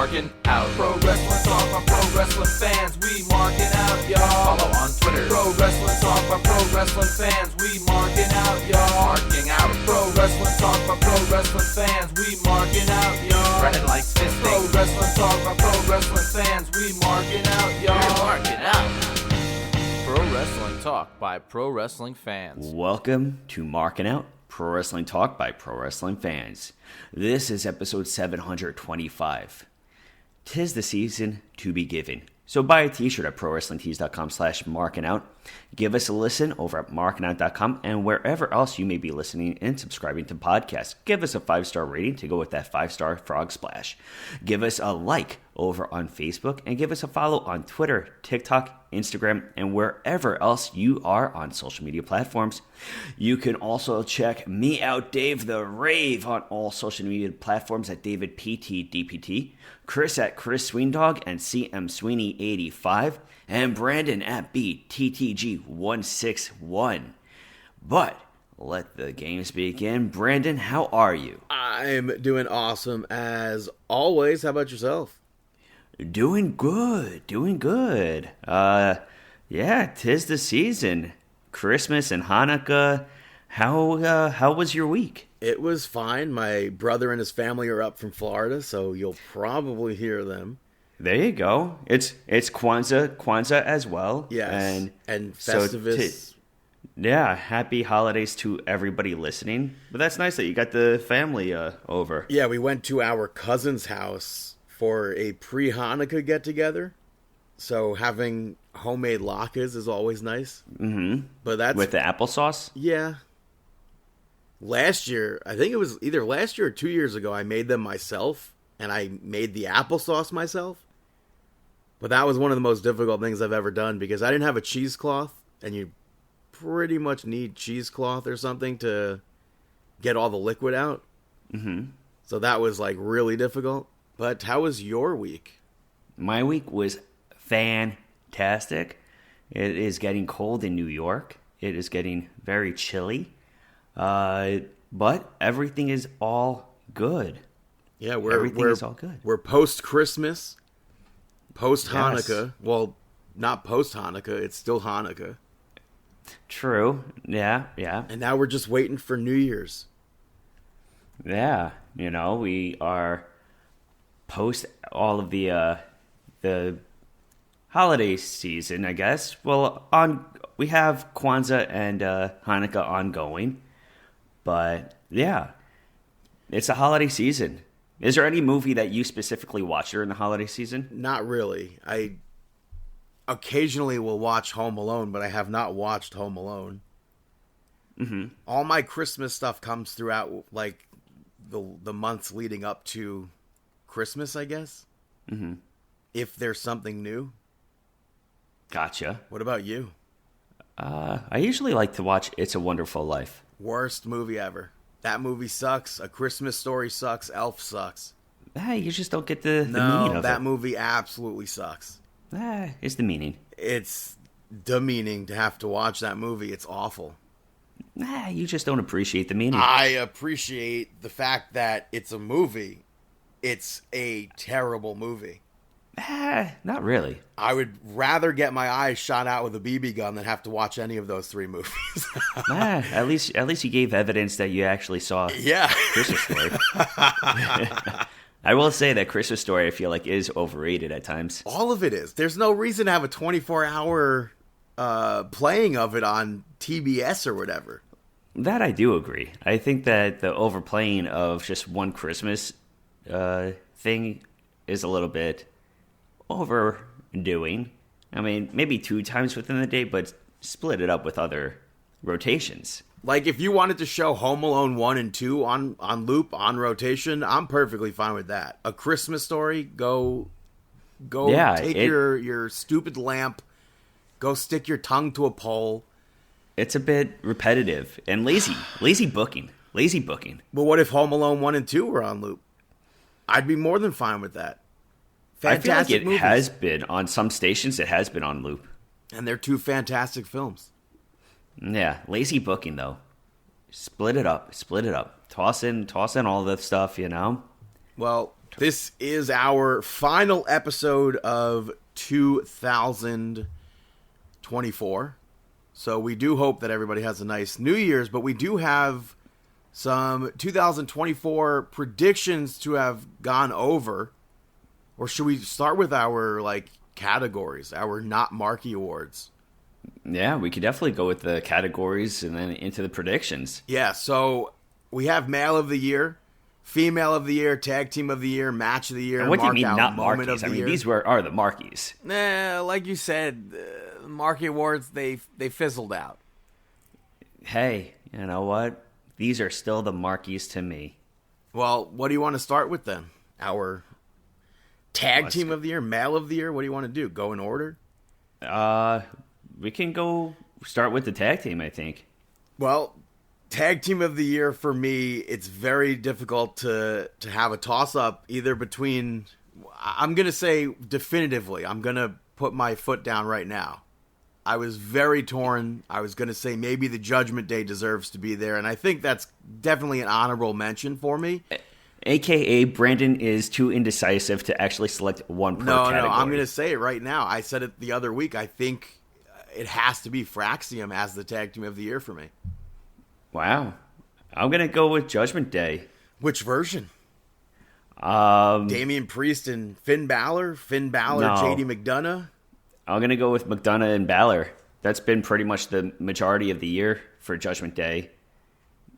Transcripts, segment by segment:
Markin Out. Pro Wrestling Talk by pro wrestling fans, we marking out, y'all. Follow on Twitter. Pro Wrestling Talk by pro wrestling fans, we marking out, y'all. Marking Out. Pro Wrestling Talk by pro wrestling fans, we marking out, y'all. Brennan likes fisting. Pro Wrestling Talk by pro wrestling fans, we marking out, y'all. We're marking out. Pro Wrestling Talk by pro wrestling fans. Welcome to Markin Out, Pro Wrestling Talk by pro wrestling fans. This is episode 725. 'Tis the season to be given. So buy a t-shirt at prowrestlingtees.com/markinout. Give us a listen over at markinout.com and wherever else you may be listening and subscribing to podcasts. Give us a 5-star rating to go with that 5-star frog splash. Give us a like over on Facebook and give us a follow on Twitter, TikTok, Instagram, and wherever else you are on social media platforms. You can also check me out, Dave the Rave, on all social media platforms at DavidPTDPT, Chris at Chris Sweendog and CM Sweeney 85, and Brandon at BTTG161. But let the games begin. Brandon, how are you? I'm doing awesome as always. How about yourself? Doing good. Yeah, 'tis the season. Christmas and Hanukkah. How was your week? It was fine. My brother and his family are up from Florida, so you'll probably hear them. There you go. It's Kwanzaa as well. Yes, and Festivus. Yeah, happy holidays to everybody listening. But that's nice that you got the family over. Yeah, we went to our cousin's house for a pre-Hanukkah get-together. So having homemade latkes is always nice. Mm-hmm. But that's with the applesauce? Yeah. Last year, I think it was either last year or 2 years ago, I made them myself, and I made the applesauce myself. But that was one of the most difficult things I've ever done because I didn't have a cheesecloth, and you pretty much need cheesecloth or something to get all the liquid out. Mm-hmm. So that was like really difficult. But how was your week? My week was fantastic. It is getting cold in New York. It is getting very chilly. But everything is all good. Yeah, everything is all good. We're post-Christmas, post-Hanukkah. Yes. Well, not post-Hanukkah. It's still Hanukkah. True. Yeah. And now we're just waiting for New Year's. Yeah. We are post all of the holiday season, I guess. Well, we have Kwanzaa and Hanukkah ongoing. But, yeah, it's a holiday season. Is there any movie that you specifically watch during the holiday season? Not really. I occasionally will watch Home Alone, but I have not watched Home Alone. Mm-hmm. All my Christmas stuff comes throughout, like, the months leading up to Christmas, I guess. Mm-hmm. If there's something new. Gotcha. What about you? I usually like to watch It's a Wonderful Life. Worst movie ever. That movie sucks. A Christmas Story sucks. Elf sucks. You just don't get the meaning of it. No, that movie absolutely sucks. It's the meaning. It's demeaning to have to watch that movie. It's awful. You just don't appreciate the meaning. I appreciate the fact that it's a movie. It's a terrible movie. Not really. I would rather get my eyes shot out with a BB gun than have to watch any of those three movies. At least you gave evidence that you actually saw Christmas Story. I will say that Christmas Story, I feel like, is overrated at times. All of it is. There's no reason to have a 24-hour playing of it on TBS or whatever. That I do agree. I think that the overplaying of just one Christmas thing is a little bit overdoing. I mean, maybe 2 times within the day, but split it up with other rotations. Like, if you wanted to show Home Alone 1 and 2 on loop, on rotation, I'm perfectly fine with that. A Christmas Story, go take your stupid lamp, go stick your tongue to a pole. It's a bit repetitive and lazy booking. But what if Home Alone 1 and 2 were on loop? I'd be more than fine with that. Fantastic I feel like it movies. has been on some stations. It has been on loop, and they're 2 fantastic films. Yeah, lazy booking though. Split it up. Toss in all the stuff. Well, This is our final episode of 2024. So we do hope that everybody has a nice New Year's, but we do have some 2024 predictions to have gone over. Or should we start with our categories, our not Marky Awards? Yeah, we could definitely go with the categories and then into the predictions. Yeah, so we have Male of the Year, Female of the Year, Tag Team of the Year, Match of the Year, And what do you mean Mark Out not Moment Markies? of the Year. These are the Markies. Nah, like you said, Marky Awards, they fizzled out. Hey, you know what? These are still the Markies to me. Well, what do you want to start with then? Our Tag Team of the Year, Male of the Year? What do you want to do? Go in order? We can go start with the tag team, I think. Well, Tag Team of the Year for me, it's very difficult to have a toss-up either between... I'm going to say definitively, I'm going to put my foot down right now. I was very torn. I was going to say maybe the Judgment Day deserves to be there, and I think that's definitely an honorable mention for me. AKA Brandon is too indecisive to actually select one per category. No, I'm going to say it right now. I said it the other week. I think it has to be Fraxium as the Tag Team of the Year for me. Wow. I'm going to go with Judgment Day. Which version? Damian Priest and Finn Balor? No. JD McDonough? I'm going to go with McDonough and Balor. That's been pretty much the majority of the year for Judgment Day.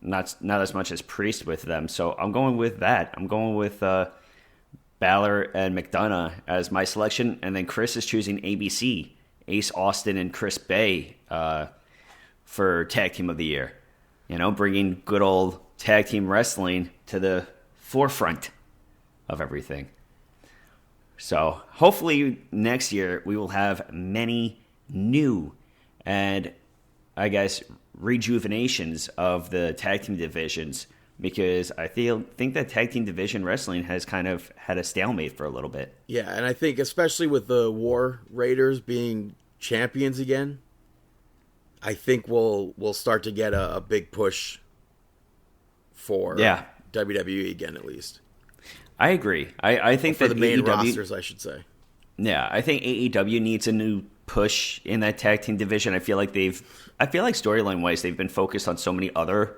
Not as much as Priest with them. So I'm going with that. I'm going with Balor and McDonough as my selection. And then Chris is choosing ABC, Ace Austin and Chris Bay for Tag Team of the Year. You know, bringing good old tag team wrestling to the forefront of everything. So hopefully next year we will have many new and, I guess, rejuvenations of the tag team divisions, because I think that tag team division wrestling has kind of had a stalemate for a little bit. Yeah, and I think especially with the War Raiders being champions again, I think we'll start to get a big push for WWE again, at least. I agree. I think for that the main AEW, rosters, I should say. Yeah, I think AEW needs a new push in that tag team division. I feel like storyline wise they've been focused on so many other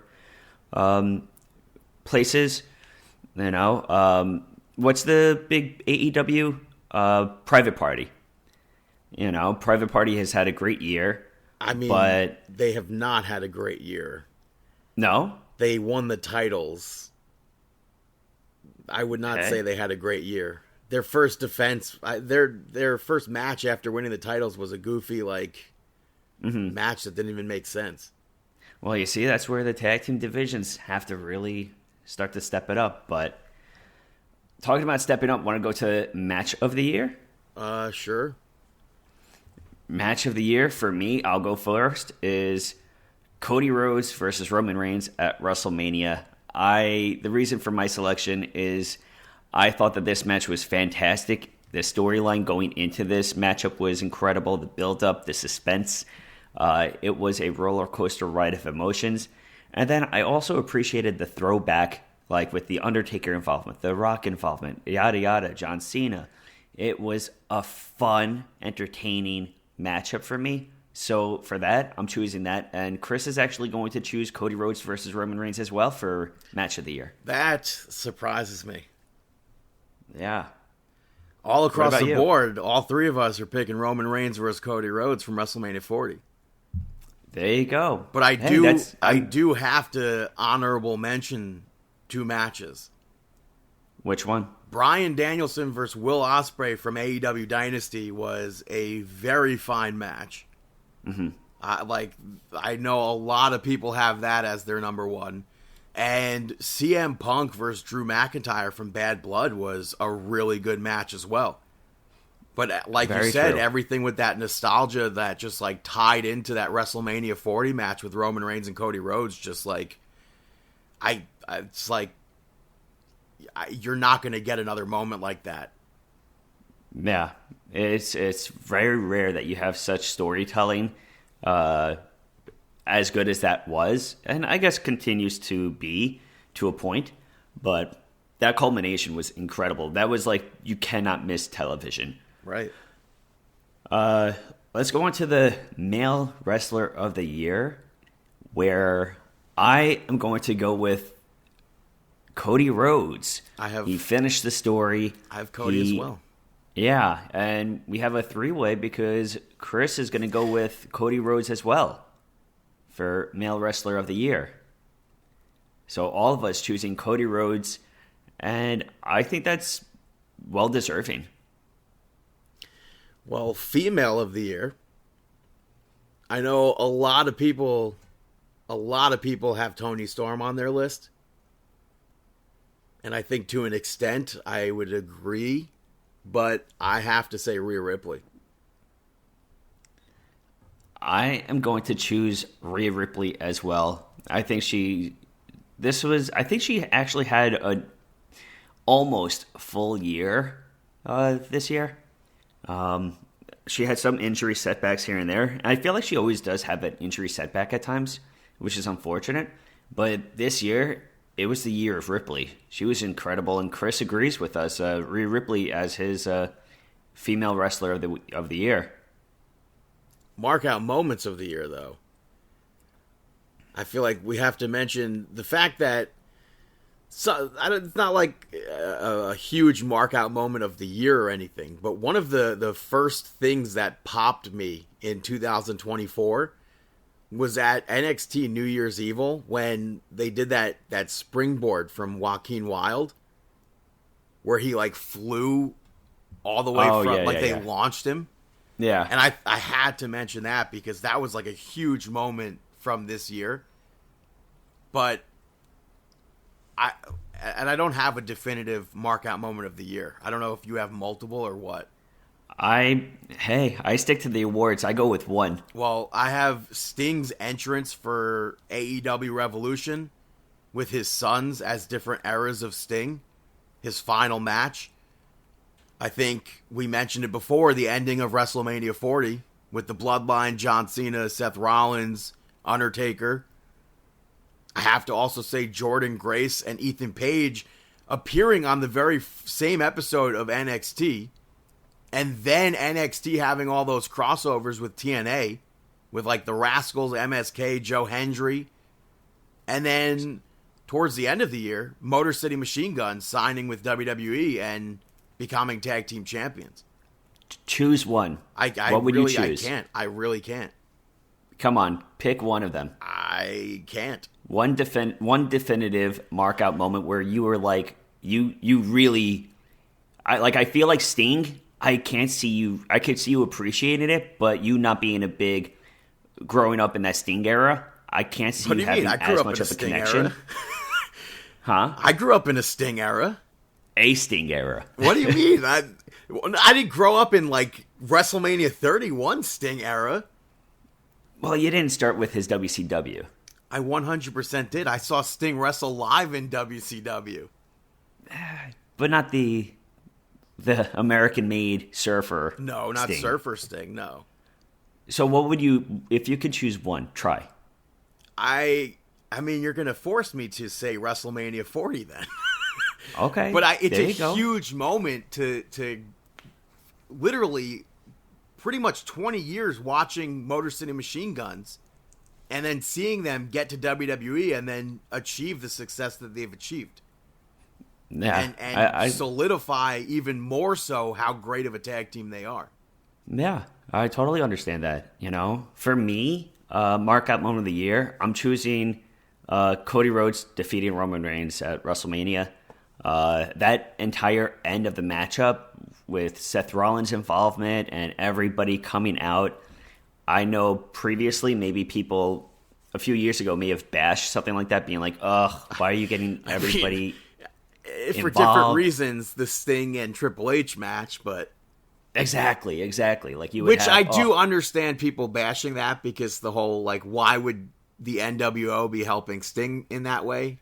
places. You know, what's the big AEW Private Party? You know, Private Party has had a great year. I mean, but they have not had a great year. No? They won the titles. I would not say they had a great year. Their first defense, their first match after winning the titles was a goofy match that didn't even make sense. Well, you see, that's where the tag team divisions have to really start to step it up. But talking about stepping up, want to go to Match of the Year? Sure. Match of the Year for me, I'll go first, is Cody Rhodes versus Roman Reigns at WrestleMania. The reason for my selection is I thought that this match was fantastic. The storyline going into this matchup was incredible. The build-up, the suspense. It was a roller coaster ride of emotions. And then I also appreciated the throwback, like with the Undertaker involvement, the Rock involvement, yada yada, John Cena. It was a fun, entertaining matchup for me. So for that, I'm choosing that. And Chris is actually going to choose Cody Rhodes versus Roman Reigns as well for Match of the Year. That surprises me. Yeah. All across the board, all three of us are picking Roman Reigns versus Cody Rhodes from WrestleMania 40. There you go. But I do have to honorable mention two matches. Which one? Bryan Danielson versus Will Ospreay from AEW Dynasty was a very fine match. Mm-hmm. I know a lot of people have that as their number one. And CM Punk versus Drew McIntyre from Bad Blood was a really good match as well. But like you said, everything with that nostalgia that just tied into that WrestleMania 40 match with Roman Reigns and Cody Rhodes, you're not going to get another moment like that. Yeah, it's very rare that you have such storytelling as good as that was, and I guess continues to be to a point. But that culmination was incredible. That was like, you cannot miss television. Right. Let's go on to the male wrestler of the year, where I am going to go with Cody Rhodes. He finished the story. I have Cody as well. Yeah, and we have a three-way because Chris is going to go with Cody Rhodes as well for male wrestler of the year. So all of us choosing Cody Rhodes, and I think that's well-deserving. Well, female of the year. I know a lot of people have Toni Storm on their list. And I think to an extent I would agree, but I have to say Rhea Ripley. I am going to choose Rhea Ripley as well. I think she actually had a almost full year this year. She had some injury setbacks here and there. And I feel like she always does have an injury setback at times, which is unfortunate. But this year, it was the year of Ripley. She was incredible, and Chris agrees with us. Rhea Ripley as his female wrestler of the year. Mark out moments of the year, though. I feel like we have to mention the fact that it's not like a huge mark out moment of the year or anything, but one of the first things that popped me in 2024 was at NXT New Year's Evil when they did that springboard from Joaquin Wilde, where he like flew all the way they launched him. Yeah. And I had to mention that because that was like a huge moment from this year. But I don't have a definitive mark out moment of the year. I don't know if you have multiple or what. I stick to the awards. I go with one. Well, I have Sting's entrance for AEW Revolution with his sons as different eras of Sting. His final match. I think we mentioned it before, the ending of WrestleMania 40 with the Bloodline, John Cena, Seth Rollins, Undertaker. I have to also say Jordan Grace and Ethan Page appearing on the very same episode of NXT. And then NXT having all those crossovers with TNA, with like the Rascals, MSK, Joe Hendry. And then towards the end of the year, Motor City Machine Guns signing with WWE and becoming tag team champions. Choose one. What would you choose? I really can't. Come on, pick one of them. I can't. One definitive mark out moment where you were like, you really, I feel like Sting. I could see you appreciating it, but you not being a big, growing up in that Sting era, I can't see you having as much of a connection. Huh? I grew up in a Sting era. A Sting era. What do you mean? I didn't grow up in like WrestleMania 31 Sting era. Well, you didn't start with his WCW. I 100% did. I saw Sting wrestle live in WCW. But not the American-made surfer. No, not Sting. Surfer Sting, no. So what would you, if you could choose one, try? I mean, you're going to force me to say WrestleMania 40 then. Okay. But it's a huge moment to literally pretty much 20 years watching Motor City Machine Guns and then seeing them get to WWE and then achieve the success that they've achieved. Yeah. And solidify even more so how great of a tag team they are. Yeah, I totally understand that. You know, for me, mark out moment of the year, I'm choosing Cody Rhodes defeating Roman Reigns at WrestleMania. That entire end of the matchup with Seth Rollins' involvement and everybody coming out. I know previously maybe people a few years ago may have bashed something like that, being like, ugh, why are you getting everybody for involved? Different reasons, the Sting and Triple H match, but... Exactly. Like you would I do understand people bashing that because the whole, like, why would the NWO be helping Sting in that way?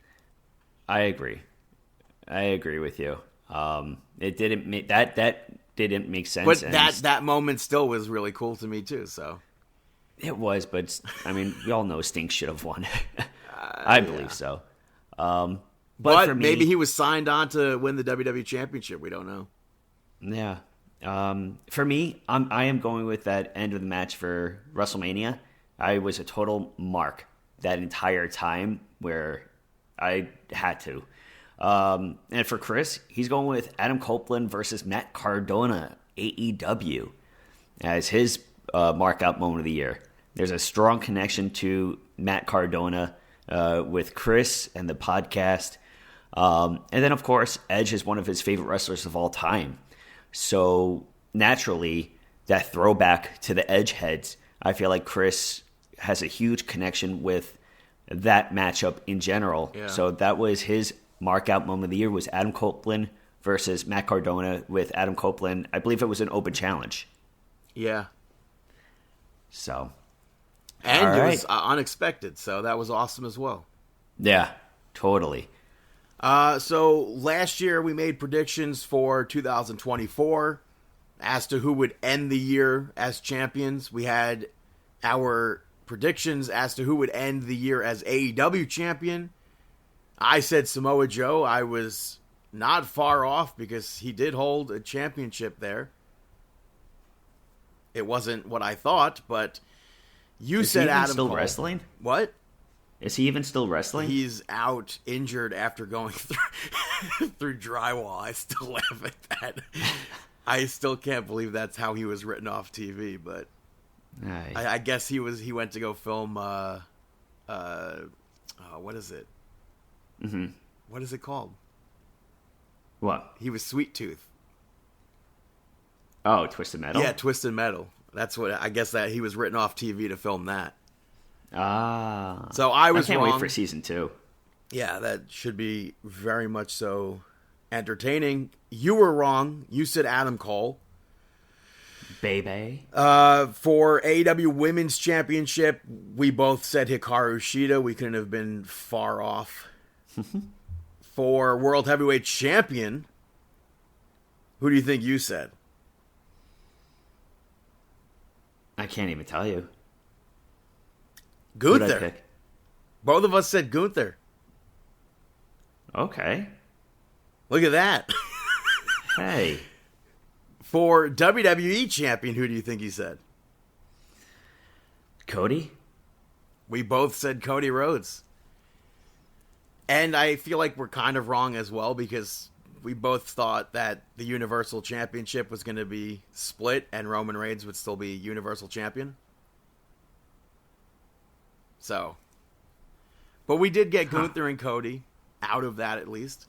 I agree with you. It didn't make that didn't make sense. But that moment still was really cool to me too. So it was, but I mean, we all know Sting should have won. I believe so. But for me, maybe he was signed on to win the WWE Championship. We don't know. yeah. For me, I am going with that end of the match for WrestleMania. I was a total mark that entire time where I had to. And for Chris, he's going with Adam Copeland versus Matt Cardona, AEW, as his mark out moment of the year. There's a strong connection to Matt Cardona with Chris and the podcast. And then, of course, Edge is one of his favorite wrestlers of all time. So naturally, that throwback to the Edge heads, I feel like Chris has a huge connection with that matchup in general. Yeah. So that was his mark out moment of the year, was Adam Copeland versus Matt Cardona, with Adam Copeland. I believe it was an open challenge. Yeah. So. And All it right. was unexpected, so that was awesome as well. Yeah, totally. So last year we made predictions for 2024 as to who would end the year as champions. We had our predictions as to who would end the year as AEW champion. I said Samoa Joe. I was not far off because he did hold a championship there. It wasn't what I thought, but you Is said he even Adam still Cole. wrestling? What? Is he even still wrestling? He's out injured after going through drywall. I still laugh at that. I still can't believe that's how he was written off TV. But Aye. I guess he went to go film. What is it? Mm-hmm. What is it called? What? He was Sweet Tooth. Oh, Twisted Metal? Yeah, Twisted Metal. That's what I guess that he was written off TV to film that. Ah. So I was can't wrong. wait for season 2. Yeah, that should be very much so entertaining. You were wrong. You said Adam Cole. Baby. For AEW Women's Championship, we both said Hikaru Shida. We couldn't have been far off. For World Heavyweight Champion, who do you think you said? I can't even tell you. Who'd I Gunther. pick? Both of us said Gunther. Okay. Look at that. Hey. For WWE Champion, who do you think he said? Cody? We both said Cody Rhodes. And I feel like we're kind of wrong as well because we both thought that the Universal Championship was going to be split and Roman Reigns would still be Universal Champion. So. But we did get Gunther and Cody out of that at least.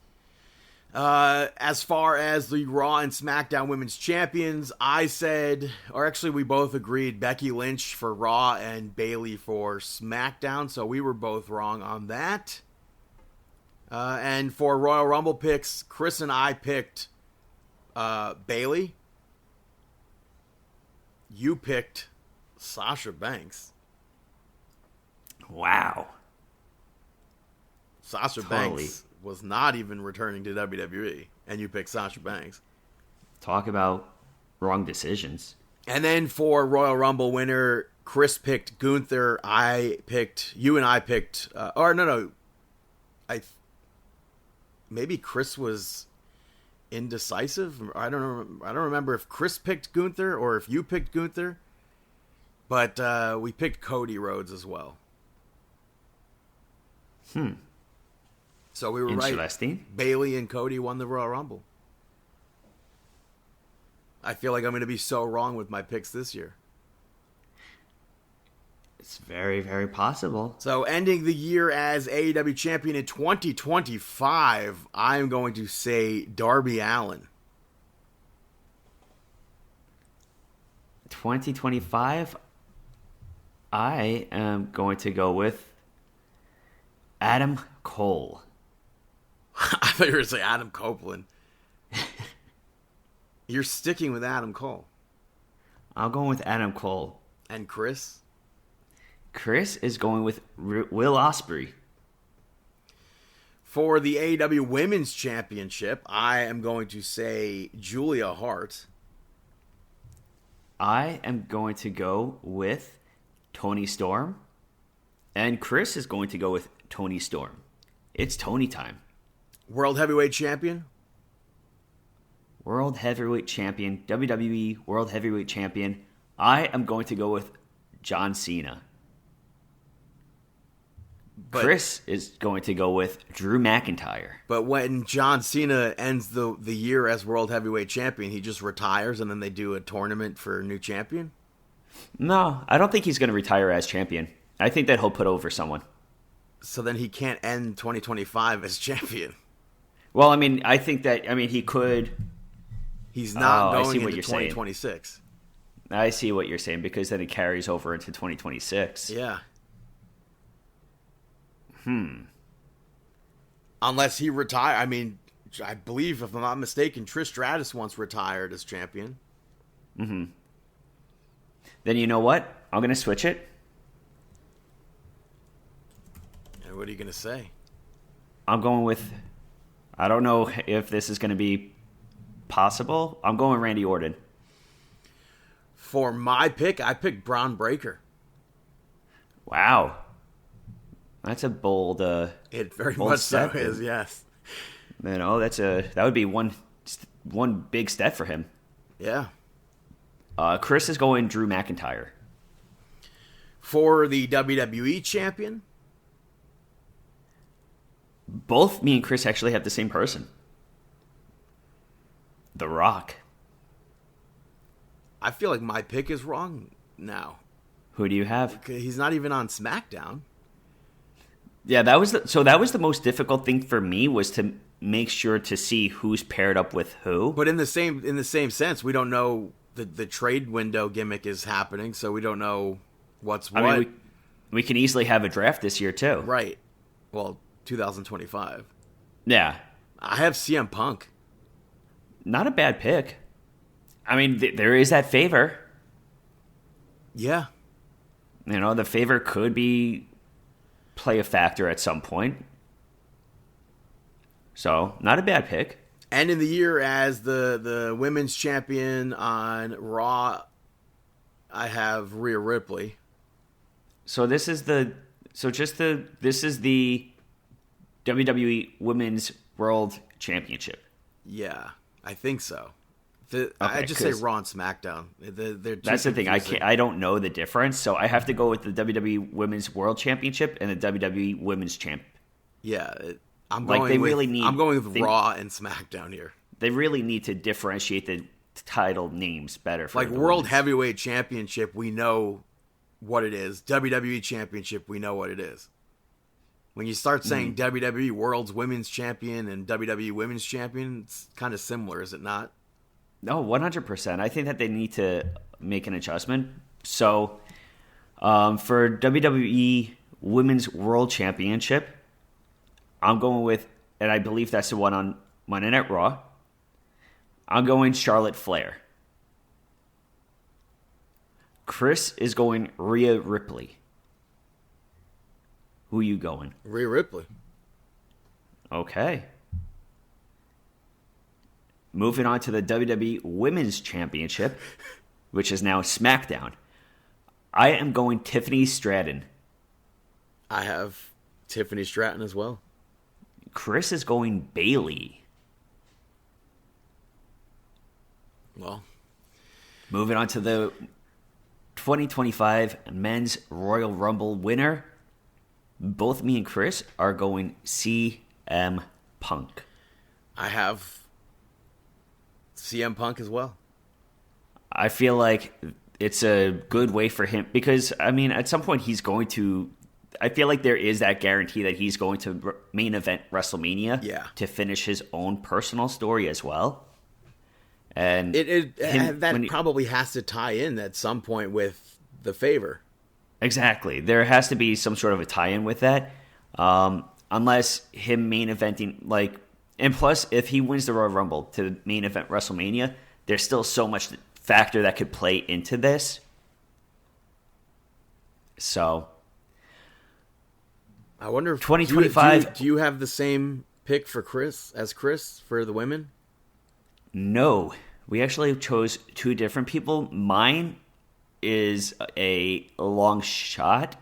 As far as the Raw and SmackDown Women's Champions, I said, or actually we both agreed, Becky Lynch for Raw and Bayley for SmackDown, so we were both wrong on that. And for Royal Rumble picks, Chris and I picked Bayley. You picked Sasha Banks. Wow. Sasha Totally. Banks was not even returning to WWE, and you picked Sasha Banks. Talk about wrong decisions. And then for Royal Rumble winner, Chris picked Gunther. You and I picked, maybe Chris was indecisive. I don't remember if Chris picked Gunther or if you picked Gunther, but we picked Cody Rhodes as well. So we were right. Interesting. Bayley and Cody won the Royal Rumble. I feel like I'm going to be so wrong with my picks this year. It's very, very possible. So ending the year as AEW champion in 2025, I'm going to say Darby Allin. 2025, I am going to go with Adam Cole. I thought you were going to say Adam Copeland. You're sticking with Adam Cole. I'll go with Adam Cole. And Chris? Chris is going with Will Ospreay. For the AEW Women's Championship, I am going to say Julia Hart. I am going to go with Tony Storm. And Chris is going to go with Tony Storm. It's Tony time. World Heavyweight Champion? World Heavyweight Champion, WWE World Heavyweight Champion. I am going to go with John Cena. But, Chris is going to go with Drew McIntyre. But when John Cena ends the year as World Heavyweight Champion, he just retires and then they do a tournament for a new champion? No, I don't think he's going to retire as champion. I think that he'll put over someone. So then he can't end 2025 as champion. Well, I think that, he could. He's not I going see what into you're saying. 2026. I see what you're saying, because then it carries over into 2026. Yeah. Unless he retire. I believe, if I'm not mistaken, Trish Stratus once retired as champion. Then you know what? I'm going to switch it. And what are you going to say? I'm going with, I don't know if this is going to be possible. I'm going Randy Orton. For my pick, I picked Braun Breaker. Wow. That's a bold It very bold much so step. is, yes. That would be one big step for him. Yeah. Chris is going Drew McIntyre. For the WWE champion, Both me and Chris actually have the same person. The Rock. I feel like my pick is wrong now. Who do you have? He's not even on SmackDown. Yeah, that was the most difficult thing for me, was to make sure to see who's paired up with who. But in the same sense, we don't know the trade window gimmick is happening, so we don't know what's what. We can easily have a draft this year too. Right. Well, 2025. Yeah. I have CM Punk. Not a bad pick. There is that favor. Yeah. The favor could play a factor at some point. So, not a bad pick. And in the year as the women's champion on Raw, I have Rhea Ripley. So this is the WWE Women's World Championship. Yeah, I think so. Okay, I just say Raw and SmackDown. That's the thing. I don't know the difference, so I have to go with the WWE Women's World Championship and the WWE Women's Champ. Yeah, I'm Like, going they with, really need- I'm going with they- Raw and SmackDown here. They really need to differentiate the title names better. For Like the World women's. Heavyweight Championship, we know what it is. WWE Championship, we know what it is. When you start saying WWE World's Women's Champion and WWE Women's Champion, it's kind of similar, is it not? No, 100%. I think that they need to make an adjustment. So, for WWE Women's World Championship, I'm going with, and I believe that's the one on Monday Night Raw, I'm going Charlotte Flair. Chris is going Rhea Ripley. Who are you going? Rhea Ripley. Okay. Moving on to the WWE Women's Championship, which is now SmackDown. I am going Tiffany Stratton. I have Tiffany Stratton as well. Chris is going Bayley. Well, Moving on to the 2025 Men's Royal Rumble winner. Both me and Chris are going CM Punk. I have CM Punk as well. I feel like it's a good way for him because, at some point he's going to... I feel like there is that guarantee that he's going to main event WrestleMania to finish his own personal story as well. And that probably has to tie in at some point with the favor. Exactly. There has to be some sort of a tie-in with that. Unless him main eventing, and plus, if he wins the Royal Rumble to main event WrestleMania, there's still so much factor that could play into this. So, I wonder if 2025. Do you have the same pick for Chris for the women? No, we actually chose two different people. Mine is a long shot.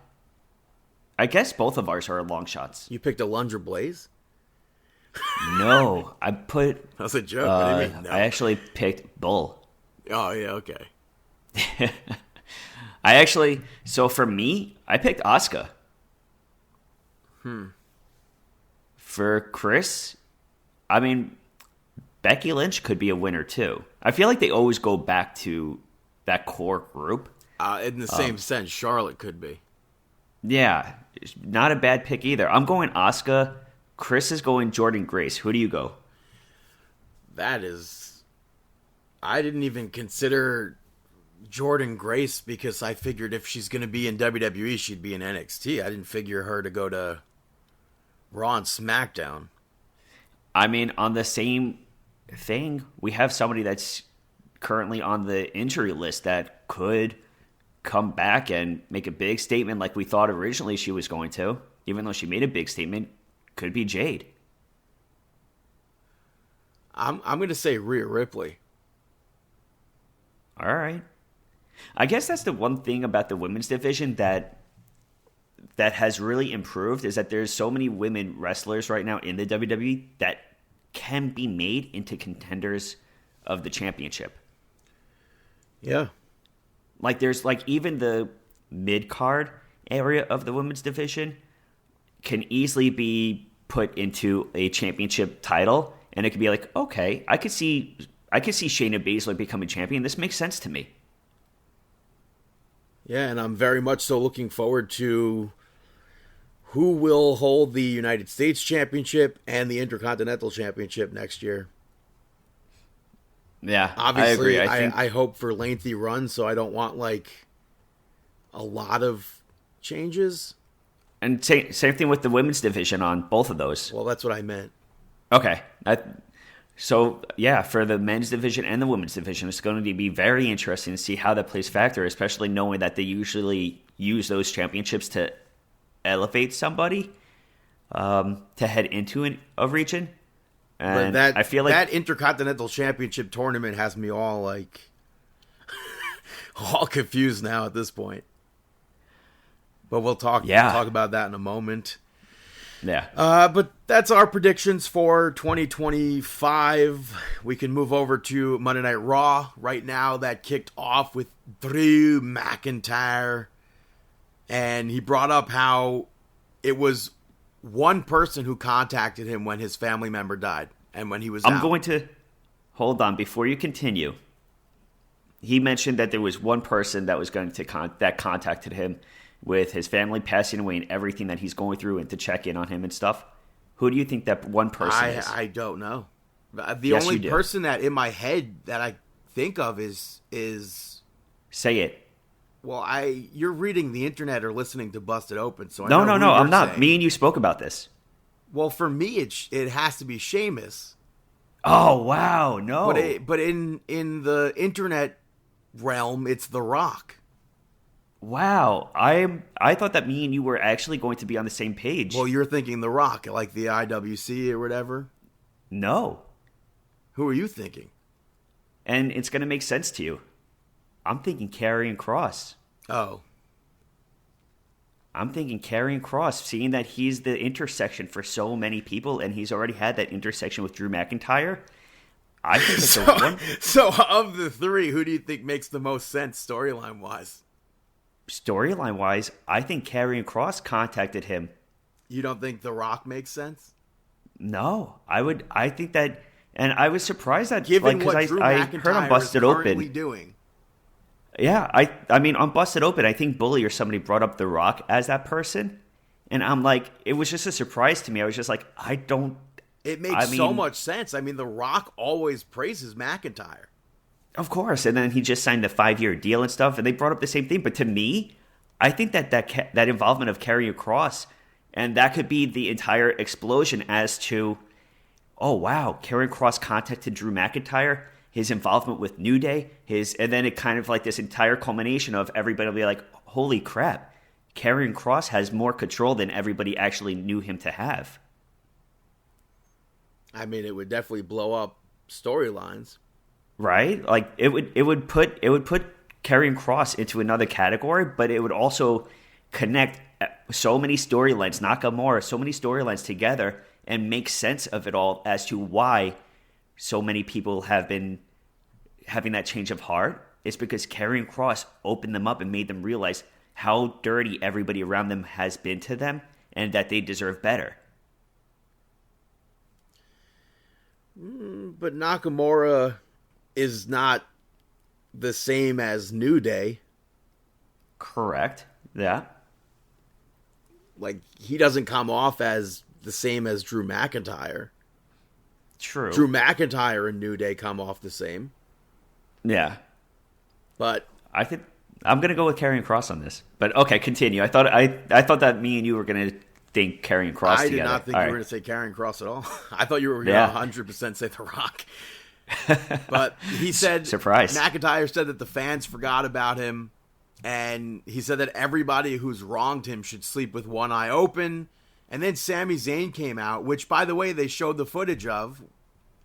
I guess both of ours are long shots. You picked Alundra Blaze? No, I put. That was a joke. What do you mean? No. I actually picked Bull. Oh yeah, okay. So for me, I picked Asuka. For Chris, I mean, Becky Lynch could be a winner too. I feel like they always go back to that core group. In the same sense, Charlotte could be. Yeah, not a bad pick either. I'm going Asuka. Chris is going Jordan Grace. Who do you go? I didn't even consider Jordan Grace because I figured if she's going to be in WWE, she'd be in NXT. I didn't figure her to go to Raw and SmackDown. I mean, on the same thing, we have somebody that's currently on the injury list that could come back and make a big statement like we thought originally she was going to, even though she made a big statement, could be Jade. I'm going to say Rhea Ripley. All right. I guess that's the one thing about the women's division that has really improved is that there's so many women wrestlers right now in the WWE that can be made into contenders of the championship. Yeah. Like there's like even the mid-card area of the women's division can easily be put into a championship title, and it could be like, okay, I could see Shayna Baszler becoming champion. This makes sense to me. Yeah, and I'm very much so looking forward to who will hold the United States Championship and the Intercontinental Championship next year. Yeah, obviously, I agree. I hope for lengthy runs, so I don't want like a lot of changes. And same thing with the women's division on both of those. Well, that's what I meant. Okay. So, yeah, for the men's division and the women's division, it's going to be very interesting to see how that plays factor, especially knowing that they usually use those championships to elevate somebody to head into a region. And but I feel like that Intercontinental Championship tournament has me all like all confused now at this point. But we'll talk about that in a moment. Yeah. But that's our predictions for 2025. We can move over to Monday Night Raw right now. That kicked off with Drew McIntyre. And he brought up how it was one person who contacted him when his family member died and when he was I'm going to hold on before you continue. He mentioned that there was one person that was going to that contacted him with his family passing away and everything that he's going through and to check in on him and stuff. Who do you think that one person is? I don't know. The Yes, only you do. person that in my head that I think of is Say it. well, you're reading the internet or listening to Busted Open, so I No, know no, who I'm you're not. saying. Me and you spoke about this. Well, for me, it has to be Sheamus. Oh, wow. No. But in the internet realm, it's The Rock. Wow. I thought that me and you were actually going to be on the same page. Well, you're thinking The Rock, like the IWC or whatever. No. Who are you thinking? And it's going to make sense to you. I'm thinking Karrion Kross. Oh. I'm thinking Karrion Kross, seeing that he's the intersection for so many people, and he's already had that intersection with Drew McIntyre. I think that's the one. So, of the three, who do you think makes the most sense storyline-wise? Storyline-wise, I think Karrion Kross contacted him. You don't think The Rock makes sense? No, I think that, and I was surprised that, Given like, what because Drew I McIntyre heard on Busted is currently Open. doing. Yeah, I mean, on Busted Open, I think Bully or somebody brought up The Rock as that person. And I'm like, it was just a surprise to me. I was just like, It makes so much sense. I mean, The Rock always praises McIntyre. Of course. And then he just signed a 5-year deal and stuff. And they brought up the same thing. But to me, I think that involvement of Karrion Kross, and that could be the entire explosion as to, oh, wow, Karrion Kross contacted Drew McIntyre. His involvement with New Day, and then it kind of like this entire culmination of everybody will be like, holy crap, Karrion Kross has more control than everybody actually knew him to have. I mean, it would definitely blow up storylines. Right? Like it would put Karrion Kross into another category, but it would also connect so many storylines, Nakamura, so many storylines together, and make sense of it all as to why so many people have been having that change of heart. It's because Karrion Kross opened them up and made them realize how dirty everybody around them has been to them and that they deserve better. But Nakamura is not the same as New Day. Correct. Yeah. Like, he doesn't come off as the same as Drew McIntyre. True. Drew McIntyre and New Day come off the same. Yeah. But I'm going to go with Karrion Kross on this. But okay, continue. I thought that me and you were going to think Karrion Kross I together. did not think All you right. were going to say Karrion Kross at all. I thought you were going to 100% say The Rock. But he said, Surprise. McIntyre said that the fans forgot about him. And he said that everybody who's wronged him should sleep with one eye open. And then Sami Zayn came out, which, by the way, they showed the footage of.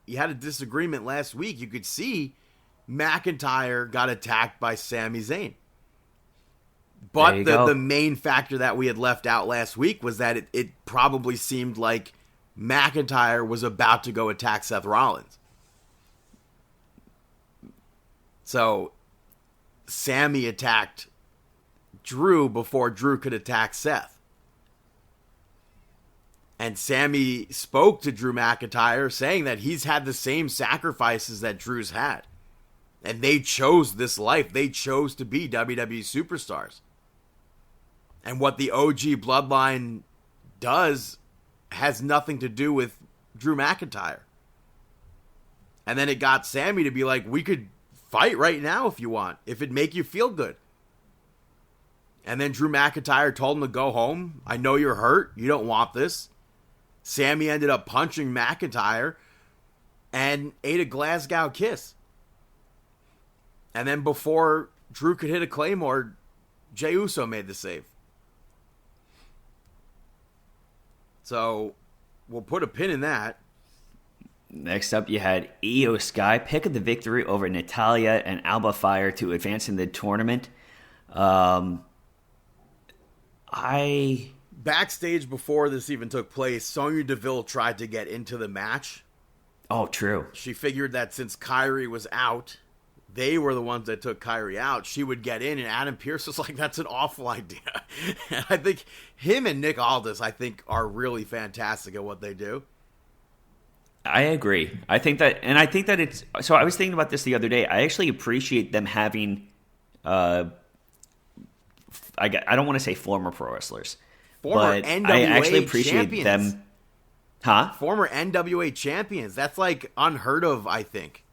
He had a disagreement last week. You could see McIntyre got attacked by Sami Zayn. But the main factor that we had left out last week was that it probably seemed like McIntyre was about to go attack Seth Rollins. So Sami attacked Drew before Drew could attack Seth. And Sami spoke to Drew McIntyre saying that he's had the same sacrifices that Drew's had. And they chose this life. They chose to be WWE superstars. And what the OG bloodline does has nothing to do with Drew McIntyre. And then it got Sami to be like, we could fight right now if you want, if it'd make you feel good. And then Drew McIntyre told him to go home. I know you're hurt. You don't want this. Sami ended up punching McIntyre and ate a Glasgow kiss. And then before Drew could hit a Claymore, Jey Uso made the save. So we'll put a pin in that. Next up, you had Io Sky pick up the victory over Natalya and Alba Fire to advance in the tournament. Backstage before this even took place, Sonya Deville tried to get into the match. Oh, true. She figured that since Kyrie was out, they were the ones that took Kyrie out. She would get in, and Adam Pearce was like, that's an awful idea. And I think him and Nick Aldis, are really fantastic at what they do. I agree. I think that it's... So I was thinking about this the other day. I actually appreciate them having... I don't want to say former pro wrestlers. Former but NWA I actually appreciate champions. them... Huh? Former NWA champions. That's like unheard of, I think.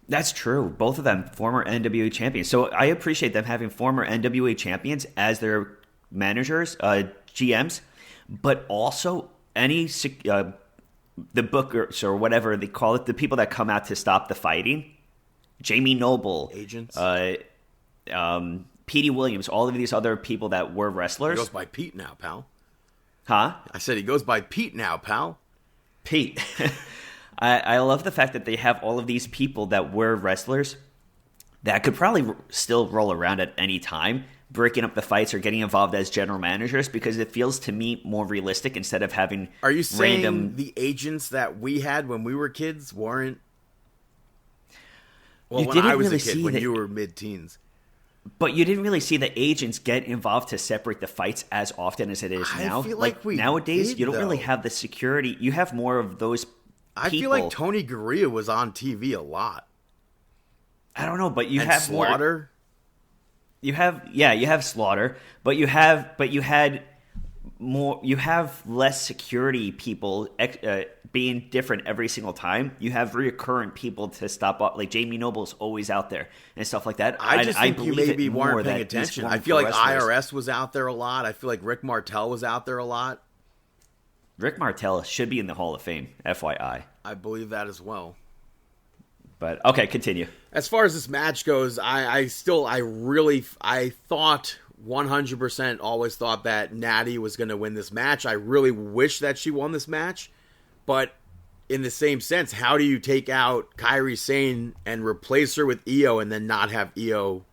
That's true. Both of them, former NWA champions. So I appreciate them having former NWA champions as their managers, GMs, but also any the bookers or whatever they call it, the people that come out to stop the fighting, Jamie Noble, agents, Petey Williams, all of these other people that were wrestlers. He goes by Pete now, pal. Huh? I said he goes by Pete now, pal. Pete. I love the fact that they have all of these people that were wrestlers that could probably still roll around at any time, breaking up the fights or getting involved as general managers, because it feels to me more realistic instead of having Are you saying random... the agents that we had when we were kids weren't... Well, You when didn't I was really a kid, see when that- you were mid-teens. But you didn't really see the agents get involved to separate the fights as often as it is I now. feel like we nowadays, did, you don't really though. have the security. You have more of those I people. feel like Tony Gurria was on TV a lot. I don't know, but you And have Slaughter. more. You have Slaughter, but you had more. You have less security people being different every single time. You have recurrent people to stop up, like Jamie Noble's always out there and stuff like that. I just think you believe maybe it more weren't paying that these attention. former I feel like pro wrestlers- IRS was out there a lot. I feel like Rick Martel was out there a lot. Rick Martel should be in the Hall of Fame, FYI. I believe that as well. But okay, continue. As far as this match goes, I thought 100% always thought that Natty was going to win this match. I really wish that she won this match. But in the same sense, how do you take out Kairi Sane and replace her with Io and then not have Io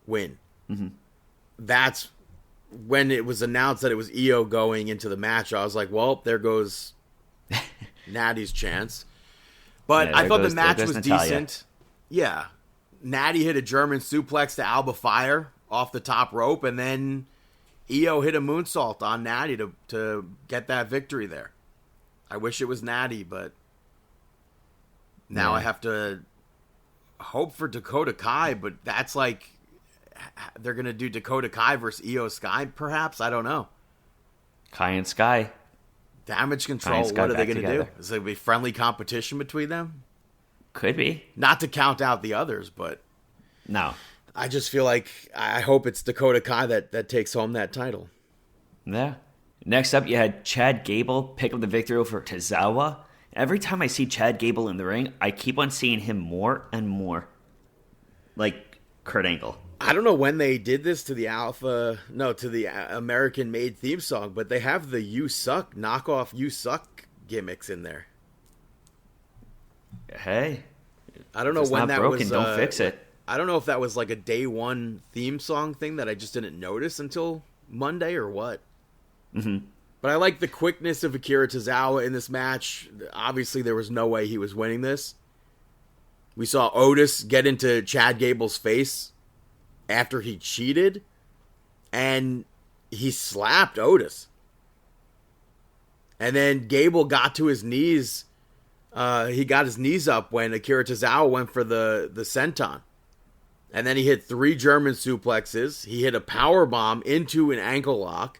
win? Mm-hmm. That's when it was announced that it was Io going into the match. I was like, well, there goes Natty's chance. But Yeah, I thought the there match goes was Natalya. decent. Yeah. Natty hit a German suplex to Alba Fire off the top rope, and then Io hit a moonsault on Natty to get that victory there. I wish it was Natty, but now Yeah. I have to hope for Dakota Kai, but that's like they're going to do Dakota Kai versus Io Sky, perhaps? I don't know. Kai and Sky. Damage control, Kai and Sky what are they back going to do? together. Is it going to be friendly competition between them? Could be. Not to count out the others, but No. I just feel like I hope it's Dakota Kai that takes home that title. Yeah. Next up, you had Chad Gable pick up the victory over Tozawa. Every time I see Chad Gable in the ring, I keep on seeing him more and more like Kurt Angle. I don't know when they did this to the American-made theme song, but they have the You Suck knockoff You Suck gimmicks in there. Hey, I don't know if it's when not that broken, was. don't fix it. I don't know if that was like a day one theme song thing that I just didn't notice until Monday or what. Mm-hmm. But I like the quickness of Akira Tozawa in this match. Obviously, there was no way he was winning this. We saw Otis get into Chad Gable's face after he cheated, and he slapped Otis. And then Gable got to his knees. He got his knees up when Akira Tozawa went for the senton. And then he hit 3 German suplexes. He hit a power bomb into an ankle lock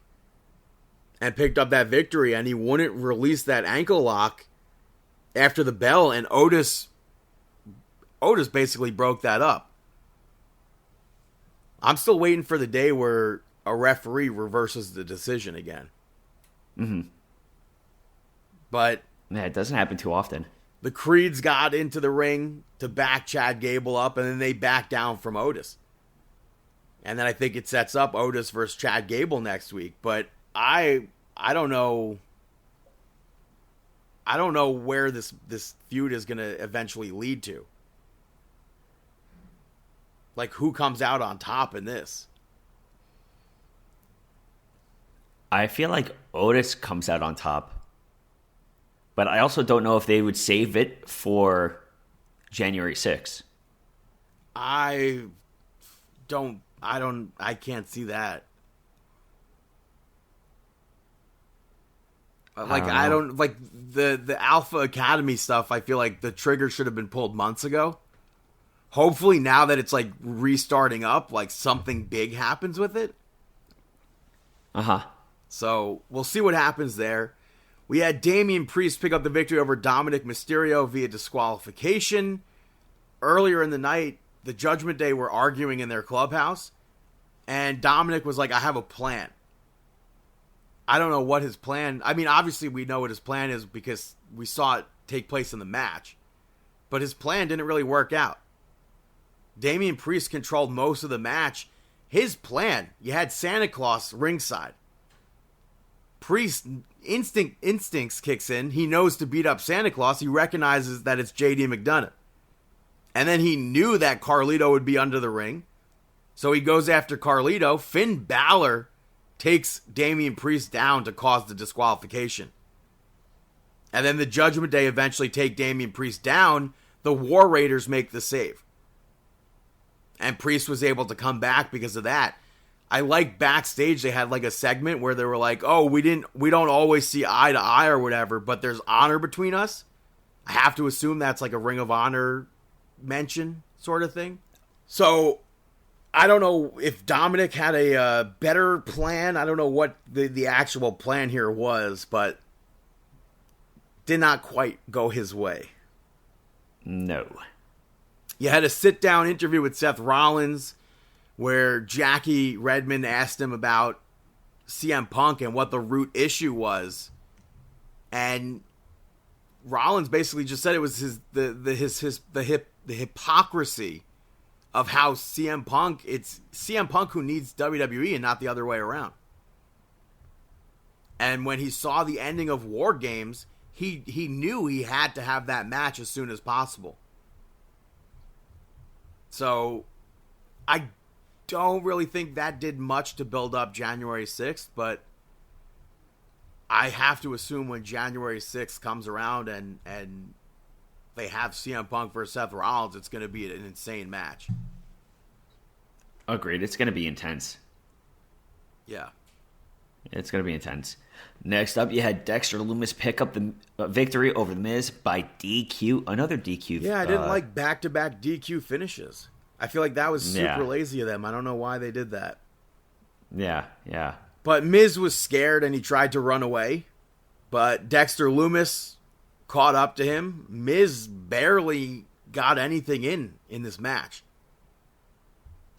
and picked up that victory. And he wouldn't release that ankle lock after the bell. And Otis basically broke that up. I'm still waiting for the day where a referee reverses the decision again. Mm-hmm. But Yeah, it doesn't happen too often. the Creeds got into the ring to back Chad Gable up, and then they backed down from Otis. And then I think it sets up Otis versus Chad Gable next week. But I don't know. I don't know where this feud is going to eventually lead to. Like, who comes out on top in this? I feel like Otis comes out on top. But I also don't know if they would save it for January 6th. I can't see that. Like, I don't like the Alpha Academy stuff. I feel like the trigger should have been pulled months ago. Hopefully now that it's like restarting up, like something big happens with it. Uh-huh. So we'll see what happens there. We had Damian Priest pick up the victory over Dominic Mysterio via disqualification. Earlier in the night, the Judgment Day were arguing in their clubhouse, and Dominic was like, I have a plan. I don't know what his plan... I mean, obviously we know what his plan is because we saw it take place in the match. But his plan didn't really work out. Damian Priest controlled most of the match. His plan, you had Santa Claus ringside. Priest instincts kicks in. He knows to beat up Santa Claus. He recognizes that it's JD McDonough. And then he knew that Carlito would be under the ring. So he goes after Carlito. Finn Balor takes Damian Priest down to cause the disqualification. And then the Judgment Day eventually take Damian Priest down. The War Raiders make the save. And Priest was able to come back because of that. I like backstage they had like a segment where they were like, oh, we don't always see eye to eye or whatever, but there's honor between us. I have to assume that's like a Ring of Honor mention sort of thing. So I don't know if Dominic had a better plan. I don't know what the actual plan here was, but did not quite go his way. No. You had a sit-down interview with Seth Rollins where Jackie Redmond asked him about CM Punk and what the root issue was. And Rollins basically just said it was the hypocrisy of how CM Punk, it's CM Punk who needs WWE and not the other way around. And when he saw the ending of War Games, he knew he had to have that match as soon as possible. So I don't really think that did much to build up January 6th, but I have to assume when January 6th comes around and they have CM Punk versus Seth Rollins, it's going to be an insane match. Agreed. It's going to be intense. Yeah. It's going to be intense. Next up, you had Dexter Lumis pick up the victory over The Miz by DQ. Another DQ. Yeah, I didn't like back-to-back DQ finishes. I feel like that was super lazy of them. I don't know why they did that. Yeah, yeah. But Miz was scared and he tried to run away. But Dexter Lumis caught up to him. Miz barely got anything in this match.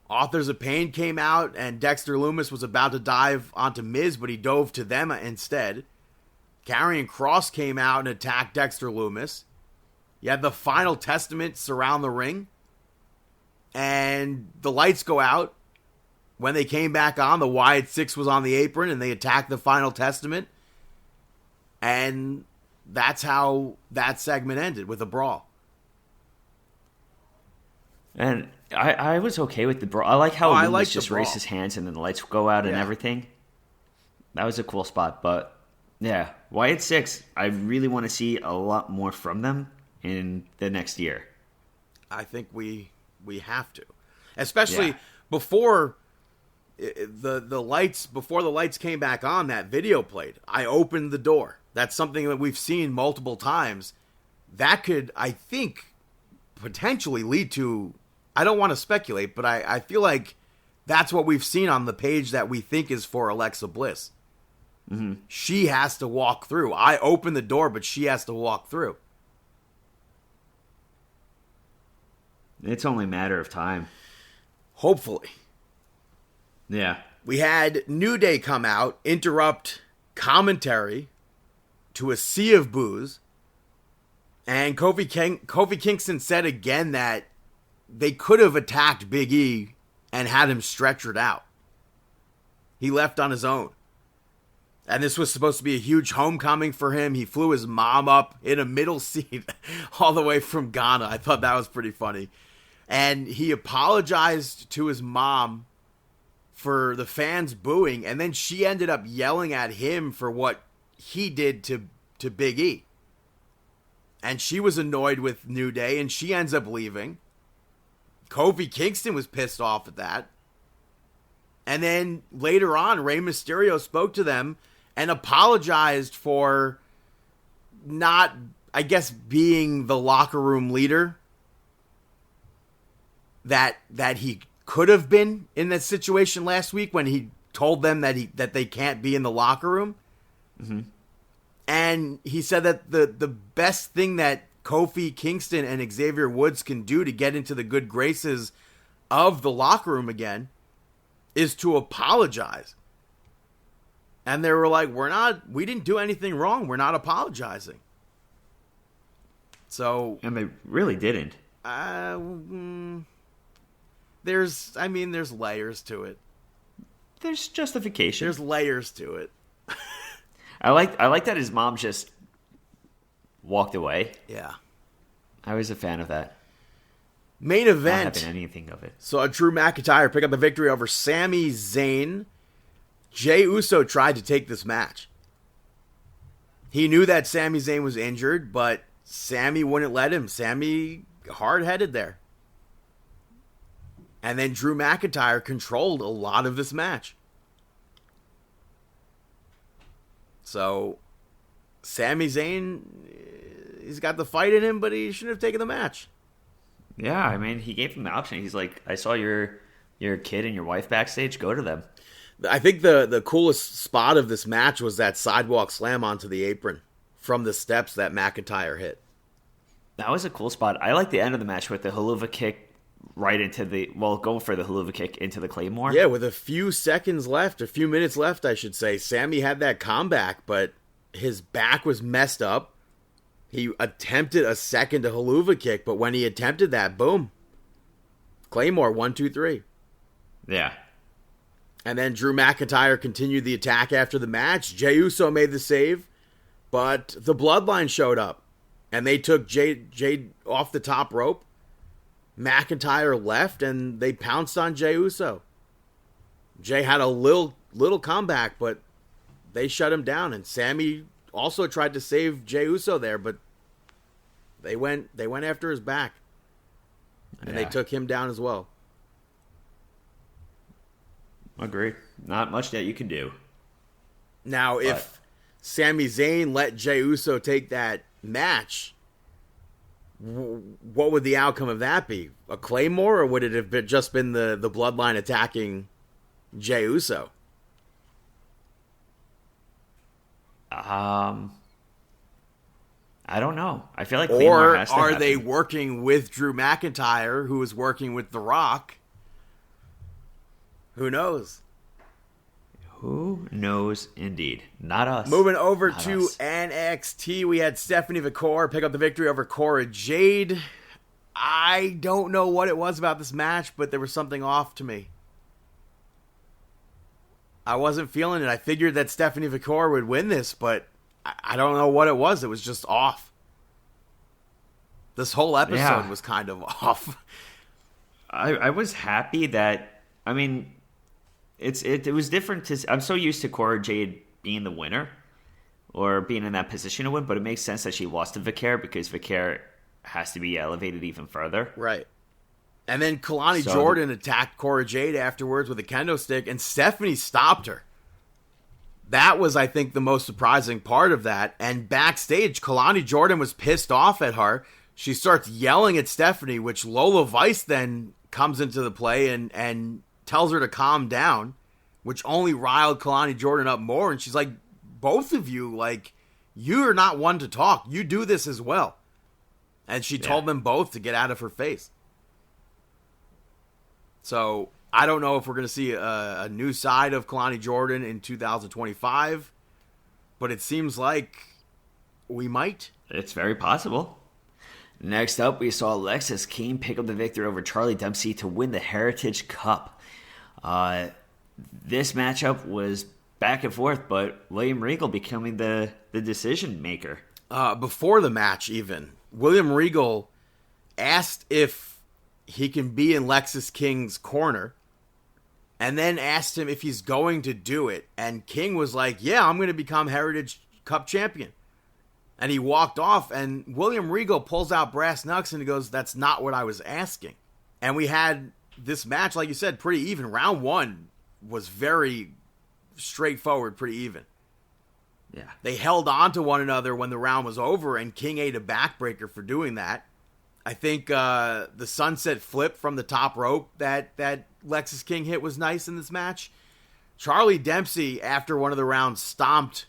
Authors of Pain came out and Dexter Lumis was about to dive onto Miz, but he dove to them instead. Karrion Kross came out and attacked Dexter Lumis. You had the Final Testament surround the ring. And the lights go out. When they came back on, the Wyatt Six was on the apron and they attacked the Final Testament. And that's how that segment ended, with a brawl. And I was okay with the brawl. I like how Lumis just raised his hands and then the lights go out and everything. That was a cool spot. But yeah, Wyatt Six, I really want to see a lot more from them in the next year. I think we have to. Especially before the lights came back on, that video played. I opened the door. That's something that we've seen multiple times. That could, I think, potentially lead to, I don't want to speculate, but I feel like that's what we've seen on the page that we think is for Alexa Bliss. Mm-hmm. She has to walk through. I opened the door, but she has to walk through. It's only a matter of time. Hopefully. Yeah. We had New Day come out, interrupt commentary to a sea of boos. And Kofi Kingston said again that they could have attacked Big E and had him stretchered out. He left on his own. And this was supposed to be a huge homecoming for him. He flew his mom up in a middle seat all the way from Ghana. I thought that was pretty funny. And he apologized to his mom for the fans booing. And then she ended up yelling at him for what he did to Big E. And she was annoyed with New Day, and she ends up leaving. Kofi Kingston was pissed off at that. And then later on, Rey Mysterio spoke to them and apologized for not, I guess, being the locker room leader that he could have been in that situation last week when he told them that they can't be in the locker room. Mm-hmm. And he said that the best thing that Kofi Kingston and Xavier Woods can do to get into the good graces of the locker room again is to apologize. And they were like, we didn't do anything wrong. We're not apologizing. So. And they really didn't. There's layers to it. There's justification. There's layers to it. I like that his mom just walked away. Yeah. I was a fan of that. Main event. Not having anything of it. Saw Drew McIntyre pick up the victory over Sami Zayn. Jey Uso tried to take this match. He knew that Sami Zayn was injured, but Sami wouldn't let him. Sami hard-headed there. And then Drew McIntyre controlled a lot of this match. So, Sami Zayn, he's got the fight in him, but he shouldn't have taken the match. Yeah, I mean, he gave him the option. He's like, I saw your kid and your wife backstage. Go to them. I think the coolest spot of this match was that sidewalk slam onto the apron from the steps that McIntyre hit. That was a cool spot. I like the end of the match with the haluva kick right into going for the haluva kick into the Claymore. Yeah, with a few minutes left, I should say. Sami had that comeback, but his back was messed up. He attempted a second haluva kick, but when he attempted that, boom. Claymore, 1, 2, 3. Yeah. And then Drew McIntyre continued the attack after the match. Jey Uso made the save, but the Bloodline showed up. And they took Jey off the top rope. McIntyre left, and they pounced on Jey Uso. Jey had a little comeback, but they shut him down, and Sammy also tried to save Jey Uso there, but they went after his back, and they took him down as well. Agreed. Not much that you can do. Now, if Sami Zayn let Jey Uso take that match, what would the outcome of that be? A Claymore, or would it have just been the Bloodline attacking Jey Uso? I don't know. I feel like Claymore Or has to are happen. they working with Drew McIntyre, who is working with The Rock? Who knows? Who knows indeed? Not us. Moving over Not to us. NXT, we had Stephanie McCoy pick up the victory over Cora Jade. I don't know what it was about this match, but there was something off to me. I wasn't feeling it. I figured that Stephanie McCoy would win this, but I don't know what it was. It was just off. This whole episode was kind of off. I was happy that, I mean, it was different. I'm so used to Cora Jade being the winner or being in that position to win, but it makes sense that she lost to Vicaire because Vicaire has to be elevated even further. Right. And then Kalani Jordan attacked Cora Jade afterwards with a kendo stick, and Stephanie stopped her. That was, I think, the most surprising part of that. And backstage, Kalani Jordan was pissed off at her. She starts yelling at Stephanie, which Lola Vice then comes into the play and tells her to calm down, which only riled Kalani Jordan up more. And she's like, both of you, like, you're not one to talk. You do this as well. And she told them both to get out of her face. So I don't know if we're going to see a new side of Kalani Jordan in 2025, but it seems like we might. It's very possible. Next up, we saw Alexis King pick up the victory over Charlie Dempsey to win the Heritage Cup. This matchup was back and forth, but William Regal becoming the decision maker. Before the match even, William Regal asked if he can be in Lexis King's corner, and then asked him if he's going to do it. And King was like, yeah, I'm going to become Heritage Cup champion. And he walked off, and William Regal pulls out brass knucks and he goes, that's not what I was asking. And we had this match, like you said, pretty even. Round one was very straightforward, pretty even. Yeah. They held on to one another when the round was over, and King ate a backbreaker for doing that. I think the sunset flip from the top rope that Lexis King hit was nice in this match. Charlie Dempsey, after one of the rounds, stomped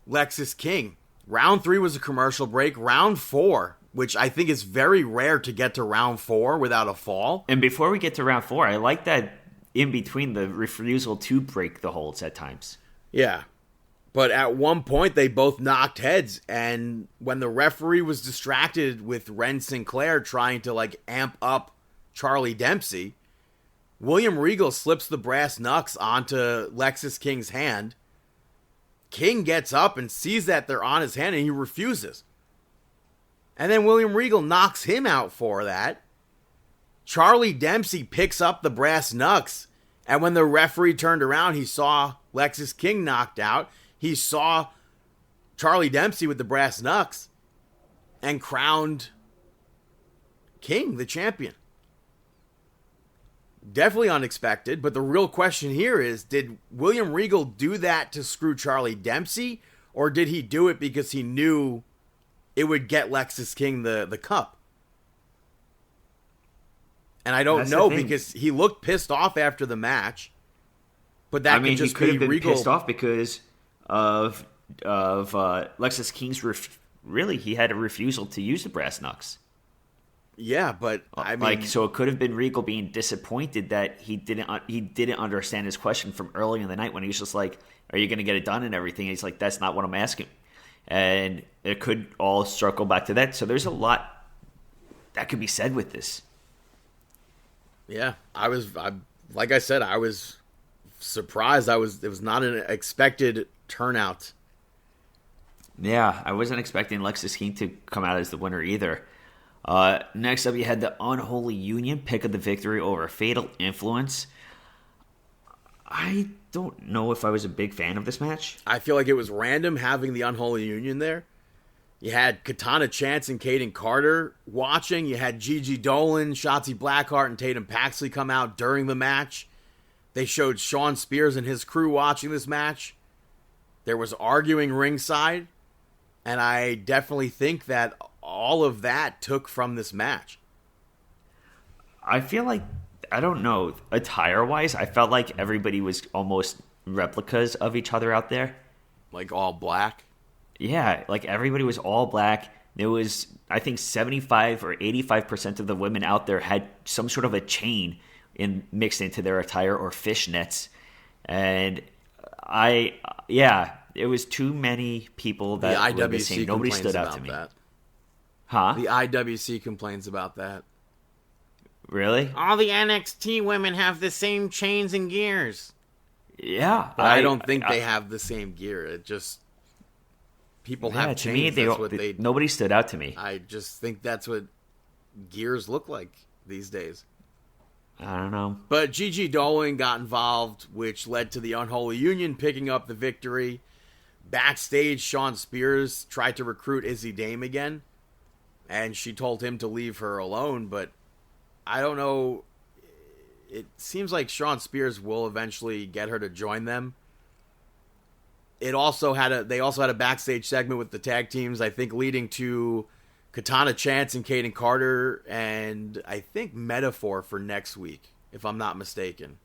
Lexis King. Round 3 was a commercial break. Round 4, which I think is very rare to get to round 4 without a fall. And before we get to round 4, I like that in between the refusal to break the holds at times. Yeah. But at one point, they both knocked heads, and when the referee was distracted with Ren Sinclair trying to, like, amp up Charlie Dempsey, William Regal slips the brass knucks onto Lexis King's hand. King gets up and sees that they're on his hand, and he refuses. And then William Regal knocks him out for that. Charlie Dempsey picks up the brass knucks, and when the referee turned around, he saw Lexis King knocked out. He saw Charlie Dempsey with the brass knucks and crowned King the champion. Definitely unexpected, but the real question here is, did William Regal do that to screw Charlie Dempsey, or did he do it because he knew it would get Lexis King the cup? And I don't know, because he looked pissed off after the match. But that could just he could have been Regal pissed off because of Lexis King's really, he had a refusal to use the brass knucks. Yeah, but I mean, so it could have been Regal being disappointed that he didn't understand his question from early in the night when he was just like, "Are you going to get it done?" and everything. And he's like, "That's not what I'm asking," and it could all circle back to that. So there's a lot that could be said with this. Yeah, like I said, I was surprised. It was not an expected turnout. Yeah, I wasn't expecting Lexis King to come out as the winner either. Next up, you had the Unholy Union pick up the victory over Fatal Influence. I don't know if I was a big fan of this match. I feel like it was random having the Unholy Union there. You had Katana Chance and Kaden Carter watching. You had Gigi Dolan, Shotzi Blackheart, and Tatum Paxley come out during the match. They showed Sean Spears and his crew watching this match. There was arguing ringside. And I definitely think that all of that took from this match. I feel like, I don't know, attire-wise, I felt like everybody was almost replicas of each other out there. Like all black? Yeah, like everybody was all black. There was, I think, 75 or 85% of the women out there had some sort of a chain mixed into their attire or fishnets. And it was too many people that the were the same. IWC Nobody complains stood out about to me. that. Huh? The IWC complains about that. Really? All the NXT women have the same chains and gears. Yeah. But I don't think they have the same gear. It just... People have to chains. me, That's what they... nobody stood out to me. I just think that's what gears look like these days. I don't know. But Gigi Dolan got involved, which led to the Unholy Union picking up the victory. Backstage, Sean Spears tried to recruit Izzy Dame again, and she told him to leave her alone, but I don't know. It seems like Sean Spears will eventually get her to join them. They also had a backstage segment with the tag teams, I think leading to Katana Chance and Kaden Carter, and I think Metaphor for next week, if I'm not mistaken.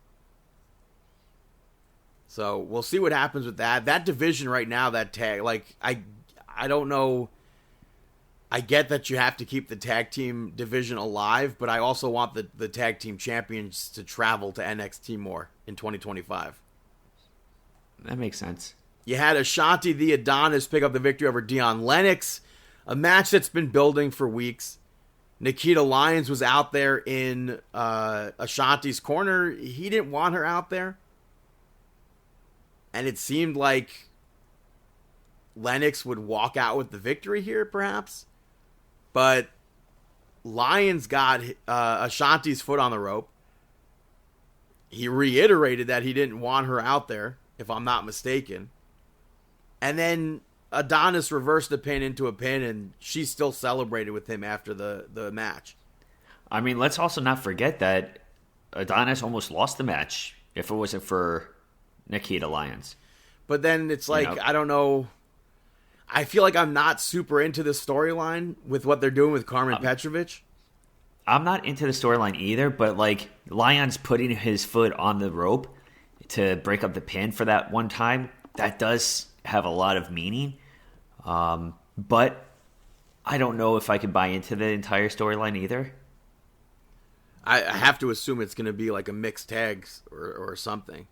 So we'll see what happens with that. That division right now, that tag, like, I don't know. I get that you have to keep the tag team division alive, but I also want the tag team champions to travel to NXT more in 2025. That makes sense. You had Ashanti the Adonis pick up the victory over Dion Lennox, a match that's been building for weeks. Nikita Lyons was out there in Ashanti's corner. He didn't want her out there. And it seemed like Lennox would walk out with the victory here, perhaps. But Lyons got Ashanti's foot on the rope. He reiterated that he didn't want her out there, if I'm not mistaken. And then Adonis reversed the pin into a pin, and she still celebrated with him after the match. I mean, let's also not forget that Adonis almost lost the match if it wasn't for Nikita Lyons. But then it's like, I don't know. I feel like I'm not super into this storyline with what they're doing with Carmen Petrovich. I'm not into the storyline either, but like Lyons putting his foot on the rope to break up the pin for that one time, that does have a lot of meaning. But I don't know if I could buy into the entire storyline either. I have to assume it's going to be like a mixed tags or something.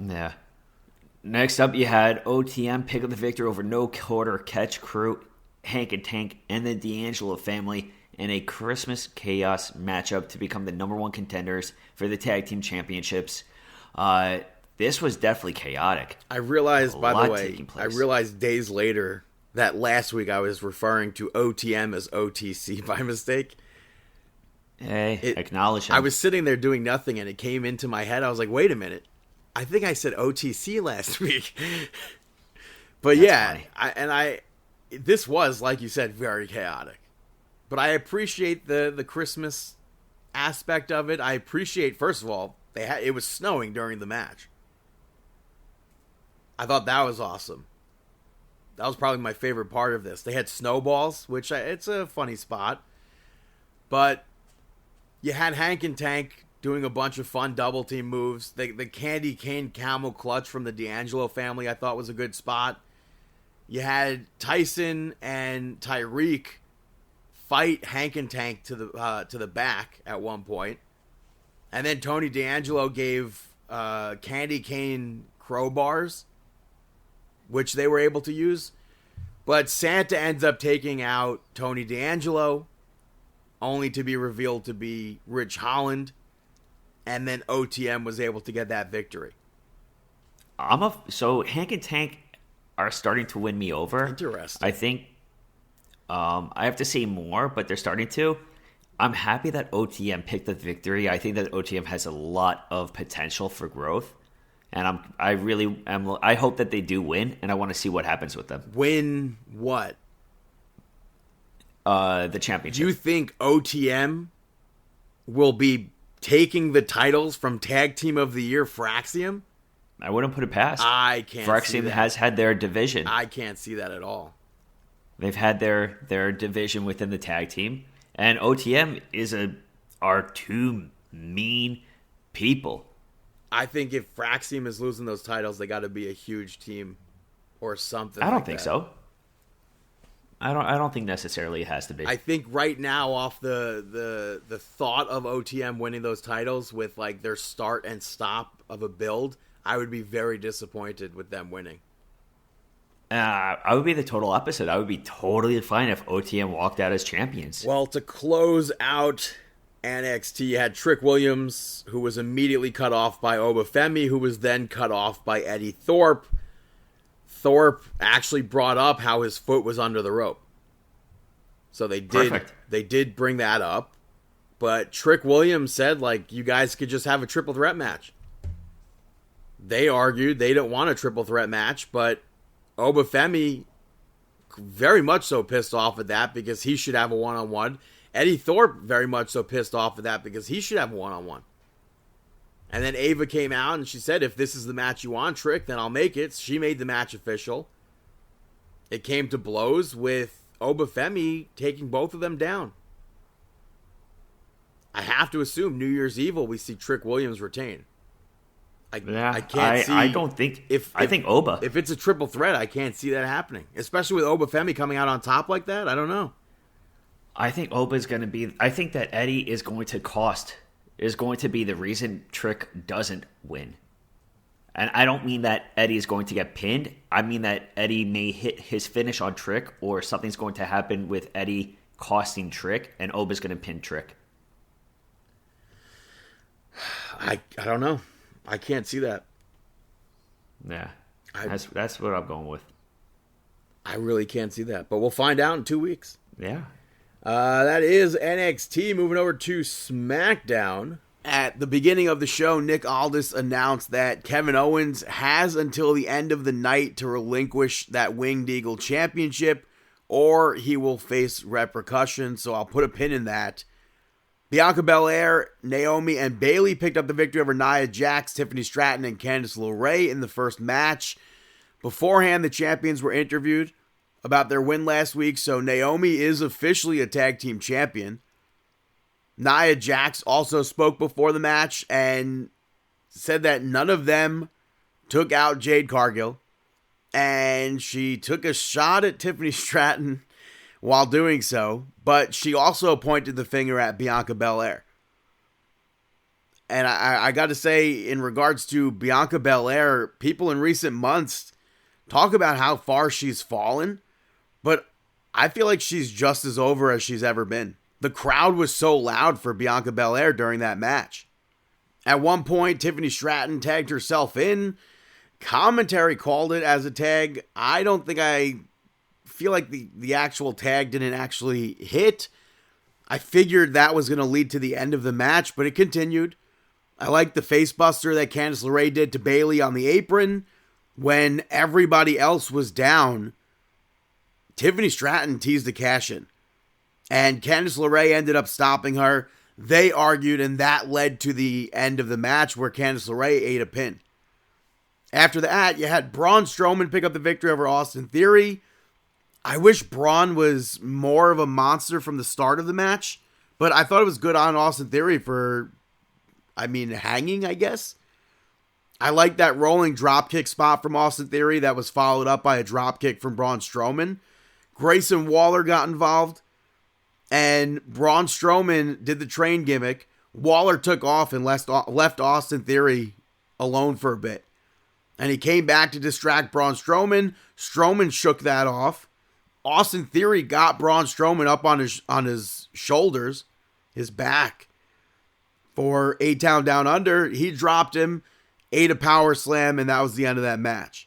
Yeah. Next up, you had OTM pick up the victory over No Quarter Catch Crew, Hank and Tank, and the D'Angelo family in a Christmas Chaos matchup to become the number one contenders for the Tag Team Championships. This was definitely chaotic. I realized, by the way, days later that last week I was referring to OTM as OTC by mistake. Hey, acknowledge him. I was sitting there doing nothing, and it came into my head. I was like, wait a minute. I think I said OTC last week. But That's yeah, this was, like you said, very chaotic. But I appreciate the Christmas aspect of it. I appreciate, first of all, it was snowing during the match. I thought that was awesome. That was probably my favorite part of this. They had snowballs, which it's a funny spot. But you had Hank and Tank doing a bunch of fun double team moves. The Candy Cane Camel Clutch from the D'Angelo family I thought was a good spot. You had Tyson and Tyreek fight Hank and Tank to the back at one point. And then Tony D'Angelo gave Candy Cane crowbars, which they were able to use. But Santa ends up taking out Tony D'Angelo, only to be revealed to be Rich Holland. And then OTM was able to get that victory. So Hank and Tank are starting to win me over. Interesting. I think I have to say more, but they're starting to. I'm happy that OTM picked the victory. I think that OTM has a lot of potential for growth. And I hope that they do win, and I want to see what happens with them. Win what? The championship. Do you think OTM will be taking the titles from Tag Team of the Year Fraxium? I wouldn't put it past. I can't see Fraxium that. has had their division. I can't see that at all. They've had their division within the tag team, and OTM are two mean people. I think if Fraxium is losing those titles, they got to be a huge team or something. I don't think so. I don't think necessarily it has to be. I think right now, off the thought of OTM winning those titles with like their start and stop of a build, I would be very disappointed with them winning. I would be the total opposite. I would be totally fine if OTM walked out as champions. Well, to close out NXT, you had Trick Williams, who was immediately cut off by Obafemi, who was then cut off by Eddie Thorpe. Thorpe actually brought up how his foot was under the rope. So they did bring that up. But Trick Williams said, like, you guys could just have a triple threat match. They argued they don't want a triple threat match, but Obafemi very much so pissed off at that because he should have a one-on-one. Eddie Thorpe very much so pissed off at that because he should have a one-on-one. And then Ava came out and she said, if this is the match you want, Trick, then I'll make it. She made the match official. It came to blows with Obafemi taking both of them down. I have to assume New Year's Evil we see Trick Williams retain. I can't see. I don't think. I think Oba. If it's a triple threat, I can't see that happening. Especially with Obafemi coming out on top like that. I don't know. I think Oba is going to be. I think that Eddie is going to be the reason Trick doesn't win. And I don't mean that Eddie is going to get pinned. I mean that Eddie may hit his finish on Trick, or something's going to happen with Eddie costing Trick, and Oba's going to pin Trick. I don't know. I can't see that. Yeah, that's what I'm going with. I really can't see that, but we'll find out in 2 weeks. Yeah. That is NXT. Moving over to SmackDown. At the beginning of the show, Nick Aldis announced that Kevin Owens has until the end of the night to relinquish that Winged Eagle Championship, or he will face repercussions, so I'll put a pin in that. Bianca Belair, Naomi, and Bayley picked up the victory over Nia Jax, Tiffany Stratton, and Candice LeRae in the first match. Beforehand, the champions were interviewed about their win last week, so Naomi is officially a tag team champion. Nia Jax also spoke before the match and said that none of them took out Jade Cargill, and she took a shot at Tiffany Stratton while doing so, but she also pointed the finger at Bianca Belair. And I got to say, in regards to Bianca Belair, people in recent months talk about how far she's fallen, but I feel like she's just as over as she's ever been. The crowd was so loud for Bianca Belair during that match. At one point, Tiffany Stratton tagged herself in. Commentary called it as a tag. I don't think I feel like the actual tag didn't actually hit. I figured that was going to lead to the end of the match, but it continued. I like the face buster that Candice LeRae did to Bayley on the apron. When everybody else was down, Tiffany Stratton teased a cash in. And Candice LeRae ended up stopping her. They argued, and that led to the end of the match where Candice LeRae ate a pin. After that, you had Braun Strowman pick up the victory over Austin Theory. I wish Braun was more of a monster from the start of the match, but I thought it was good on Austin Theory for, hanging, I guess. I like that rolling dropkick spot from Austin Theory that was followed up by a dropkick from Braun Strowman. Grayson Waller got involved, and Braun Strowman did the train gimmick. Waller took off and left Austin Theory alone for a bit. And he came back to distract Braun Strowman. Strowman shook that off. Austin Theory got Braun Strowman up on his shoulders, his back, for A-Town Down Under. He dropped him, ate a power slam, and that was the end of that match.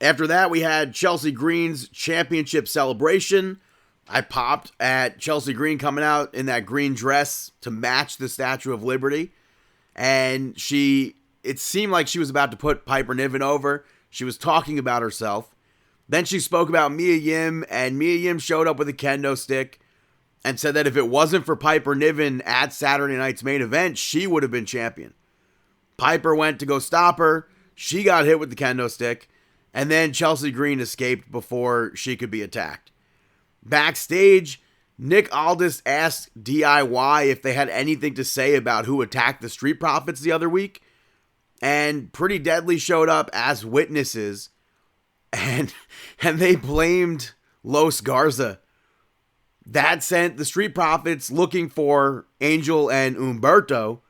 After that, we had Chelsea Green's championship celebration. I popped at Chelsea Green coming out in that green dress to match the Statue of Liberty. And she it seemed like she was about to put Piper Niven over. She was talking about herself. Then she spoke about Mia Yim, and Mia Yim showed up with a kendo stick and said that if it wasn't for Piper Niven at Saturday night's main event, she would have been champion. Piper went to go stop her. She got hit with the kendo stick, and then Chelsea Green escaped before she could be attacked. Backstage, Nick Aldis asked DIY if they had anything to say about who attacked the Street Profits the other week, and Pretty Deadly showed up as witnesses, and they blamed Los Garza. That sent the Street Profits looking for Angel and Humberto,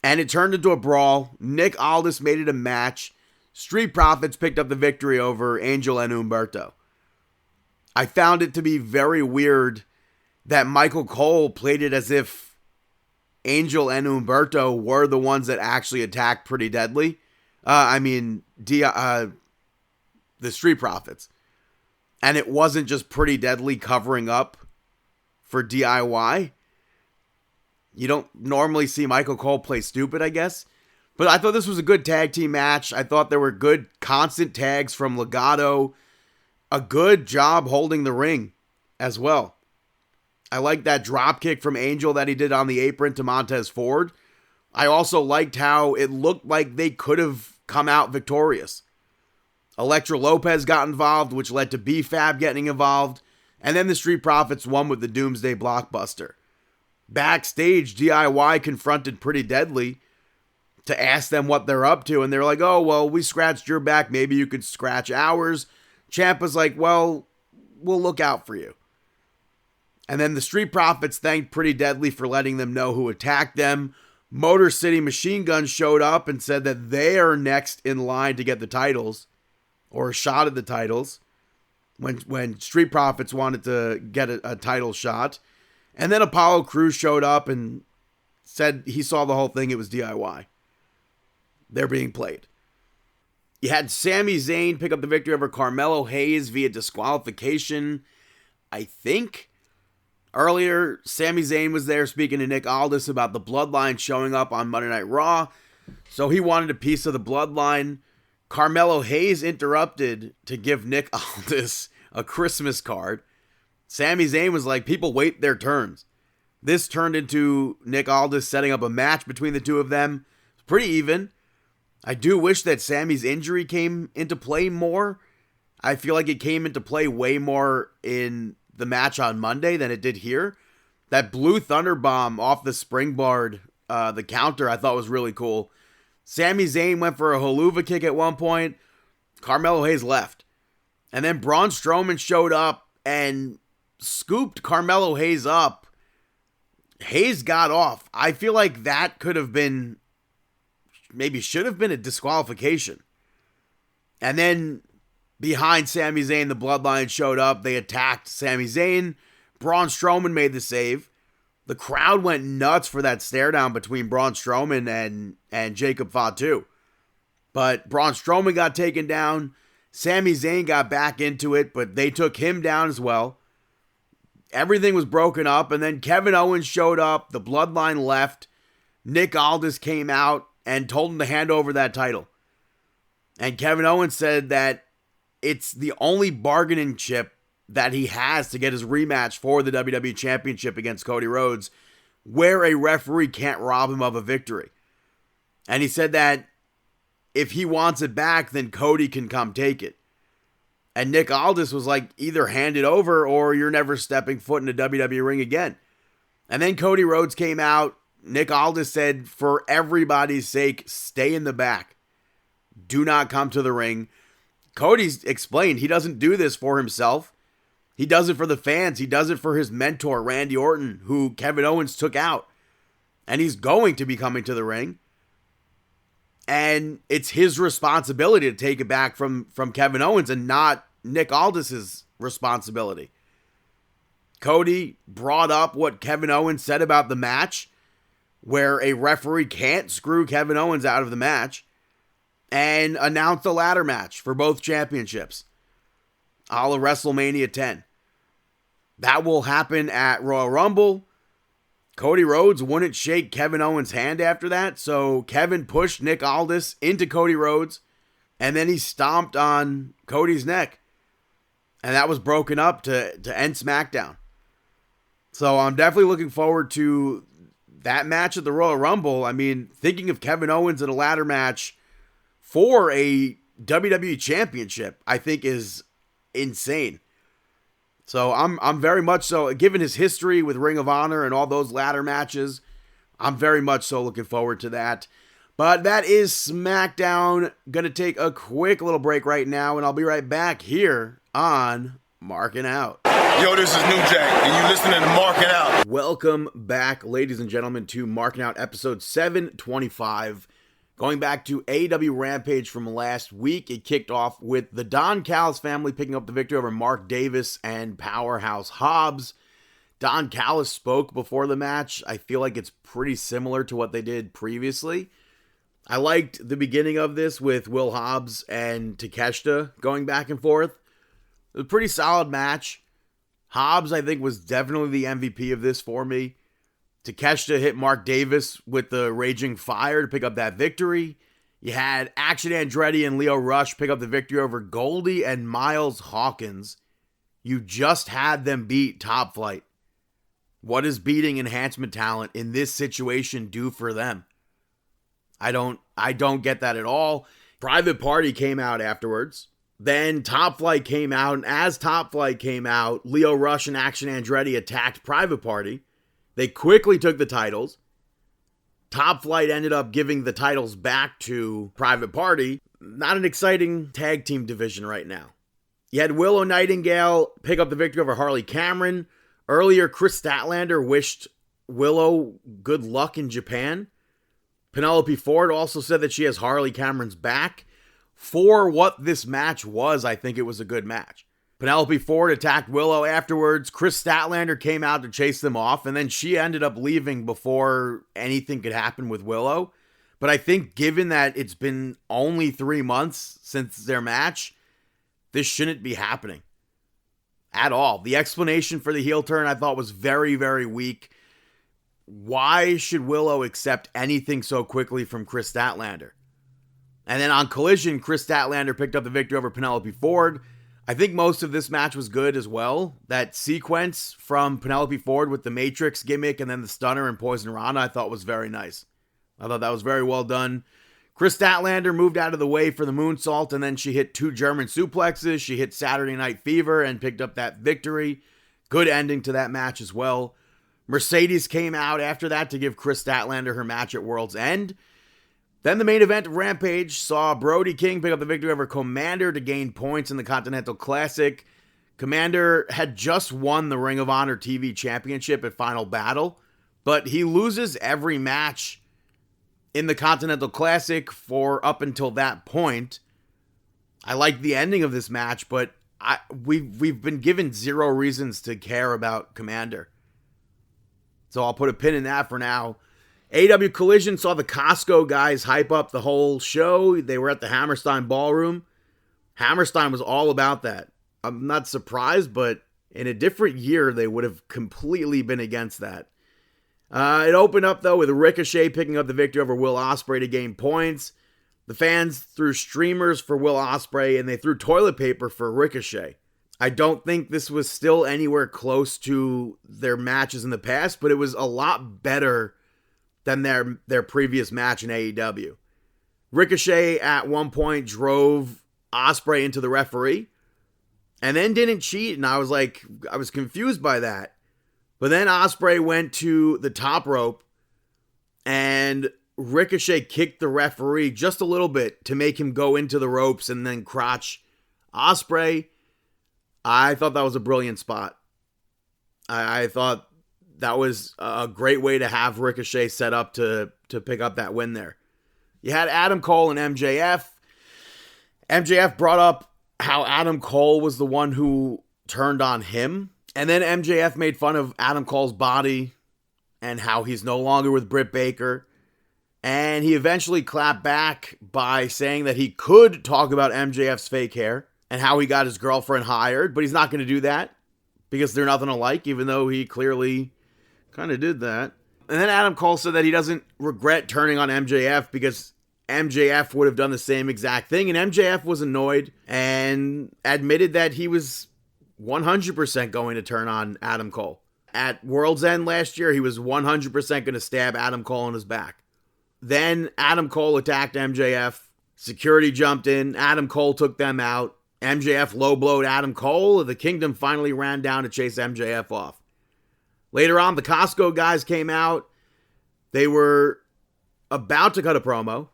and it turned into a brawl. Nick Aldis made it a match. Street Profits picked up the victory over Angel and Humberto. I found it to be very weird that Michael Cole played it as if Angel and Humberto were the ones that actually attacked Pretty Deadly. The Street Profits. And it wasn't just Pretty Deadly covering up for DIY. You don't normally see Michael Cole play stupid, I guess. But I thought this was a good tag team match. I thought there were good constant tags from Legado. A good job holding the ring as well. I liked that drop kick from Angel that he did on the apron to Montez Ford. I also liked how it looked like they could have come out victorious. Elektra Lopez got involved, which led to B-Fab getting involved. And then the Street Profits won with the Doomsday Blockbuster. Backstage, DIY confronted Pretty Deadly to ask them what they're up to. And they're like, oh, well, we scratched your back. Maybe you could scratch ours. Ciampa's like, well, we'll look out for you. And then the Street Profits thanked Pretty Deadly for letting them know who attacked them. Motor City Machine Guns showed up and said that they are next in line to get the titles, or a shot at the titles, when Street Profits wanted to get a title shot. And then Apollo Crews showed up and said he saw the whole thing. It was DIY. They're being played. You had Sami Zayn pick up the victory over Carmelo Hayes via disqualification, I think. Earlier, Sami Zayn was there speaking to Nick Aldis about the Bloodline showing up on Monday Night Raw. So he wanted a piece of the Bloodline. Carmelo Hayes interrupted to give Nick Aldis a Christmas card. Sami Zayn was like, people wait their turns. This turned into Nick Aldis setting up a match between the two of them. It's pretty even. I do wish that Sami's injury came into play more. I feel like it came into play way more in the match on Monday than it did here. That Blue Thunder Bomb off the springboard, the counter, I thought was really cool. Sami Zayn went for a haluva kick at one point. Carmelo Hayes left. And then Braun Strowman showed up and scooped Carmelo Hayes up. Hayes got off. I feel like that could have been, maybe should have been a disqualification. And then behind Sami Zayn, the Bloodline showed up. They attacked Sami Zayn. Braun Strowman made the save. The crowd went nuts for that stare down between Braun Strowman and Jacob Fatu. But Braun Strowman got taken down. Sami Zayn got back into it, but they took him down as well. Everything was broken up, and then Kevin Owens showed up. The Bloodline left. Nick Aldis came out and told him to hand over that title. And Kevin Owens said that it's the only bargaining chip that he has to get his rematch for the WWE Championship against Cody Rhodes, where a referee can't rob him of a victory. And he said that if he wants it back, then Cody can come take it. And Nick Aldis was like, either hand it over or you're never stepping foot in a WWE ring again. And then Cody Rhodes came out. Nick Aldis said, for everybody's sake, stay in the back. Do not come to the ring. Cody's explained he doesn't do this for himself. He does it for the fans. He does it for his mentor, Randy Orton, who Kevin Owens took out. And he's going to be coming to the ring. And it's his responsibility to take it back from Kevin Owens and not Nick Aldis's responsibility. Cody brought up what Kevin Owens said about the match, where a referee can't screw Kevin Owens out of the match, and announced a ladder match for both championships, a la WrestleMania 10. That will happen at Royal Rumble. Cody Rhodes wouldn't shake Kevin Owens' hand after that, so Kevin pushed Nick Aldis into Cody Rhodes, and then he stomped on Cody's neck. And that was broken up to end SmackDown. So I'm definitely looking forward to that match at the Royal Rumble. I mean, thinking of Kevin Owens in a ladder match for a WWE Championship, I think is insane. So I'm very much so, given his history with Ring of Honor and all those ladder matches, I'm very much so looking forward to that. But that is SmackDown. Gonna take a quick little break right now, and I'll be right back here on Markin Out. Yo, this is New Jack, and you listening to Markin Out. Welcome back, ladies and gentlemen, to Markin Out episode 725. Going back to AEW Rampage from last week, it kicked off with the Don Callis family picking up the victory over Mark Davis and Powerhouse Hobbs. Don Callis spoke before the match. I feel like it's pretty similar to what they did previously. I liked the beginning of this with Will Hobbs and Takeshita going back and forth. It was a pretty solid match. Hobbs, I think, was definitely the MVP of this for me. Takeshita hit Mark Davis with the Raging Fire to pick up that victory. You had Action Andretti and Lio Rush pick up the victory over Goldie and Miles Hawkins. You just had them beat Top Flight. What does beating enhancement talent in this situation do for them? I don't get that at all. Private Party came out afterwards. Then Top Flight came out, and as Top Flight came out, Lio Rush and Action Andretti attacked Private Party. They quickly took the titles. Top Flight ended up giving the titles back to Private Party. Not an exciting tag team division right now. You had Willow Nightingale pick up the victory over Harley Cameron. Earlier, Chris Statlander wished Willow good luck in Japan. Penelope Ford also said that she has Harley Cameron's back. For what this match was, I think it was a good match. Penelope Ford attacked Willow afterwards. Chris Statlander came out to chase them off, and then she ended up leaving before anything could happen with Willow. But I think given that it's been only 3 months since their match, this shouldn't be happening at all. The explanation for the heel turn I thought was very, very weak. Why should Willow accept anything so quickly from Chris Statlander? And then on Collision, Chris Statlander picked up the victory over Penelope Ford. I think most of this match was good as well. That sequence from Penelope Ford with the Matrix gimmick and then the Stunner and Poison Rana I thought was very nice. I thought that was very well done. Chris Statlander moved out of the way for the moonsault, and then she hit 2 German suplexes. She hit Saturday Night Fever and picked up that victory. Good ending to that match as well. Mercedes came out after that to give Chris Statlander her match at Worlds End. Then the main event of Rampage saw Brody King pick up the victory over Commander to gain points in the Continental Classic. Commander had just won the Ring of Honor TV Championship at Final Battle, but he loses every match in the Continental Classic for up until that point. I like the ending of this match, but we've been given 0 reasons to care about Commander. So I'll put a pin in that for now. AEW Collision saw the Costco guys hype up the whole show. They were at the Hammerstein Ballroom. Hammerstein was all about that. I'm not surprised, but in a different year, they would have completely been against that. It opened up, though, with Ricochet picking up the victory over Will Ospreay to gain points. The fans threw streamers for Will Ospreay, and they threw toilet paper for Ricochet. I don't think this was still anywhere close to their matches in the past, but it was a lot better than their previous match in AEW. Ricochet at one point drove Ospreay into the referee and then didn't cheat, and I was confused by that. But then Ospreay went to the top rope and Ricochet kicked the referee just a little bit to make him go into the ropes and then crotch Ospreay. I thought that was a brilliant spot. I thought that was a great way to have Ricochet set up to pick up that win there. You had Adam Cole and MJF. MJF brought up how Adam Cole was the one who turned on him. And then MJF made fun of Adam Cole's body and how he's no longer with Britt Baker. And he eventually clapped back by saying that he could talk about MJF's fake hair and how he got his girlfriend hired, but he's not going to do that because they're nothing alike, even though he clearly kind of did that. And then Adam Cole said that he doesn't regret turning on MJF because MJF would have done the same exact thing. And MJF was annoyed and admitted that he was 100% going to turn on Adam Cole. At Worlds End last year, he was 100% going to stab Adam Cole in his back. Then Adam Cole attacked MJF. Security jumped in. Adam Cole took them out. MJF low-blowed Adam Cole. The Kingdom finally ran down to chase MJF off. Later on, the Costco guys came out. They were about to cut a promo,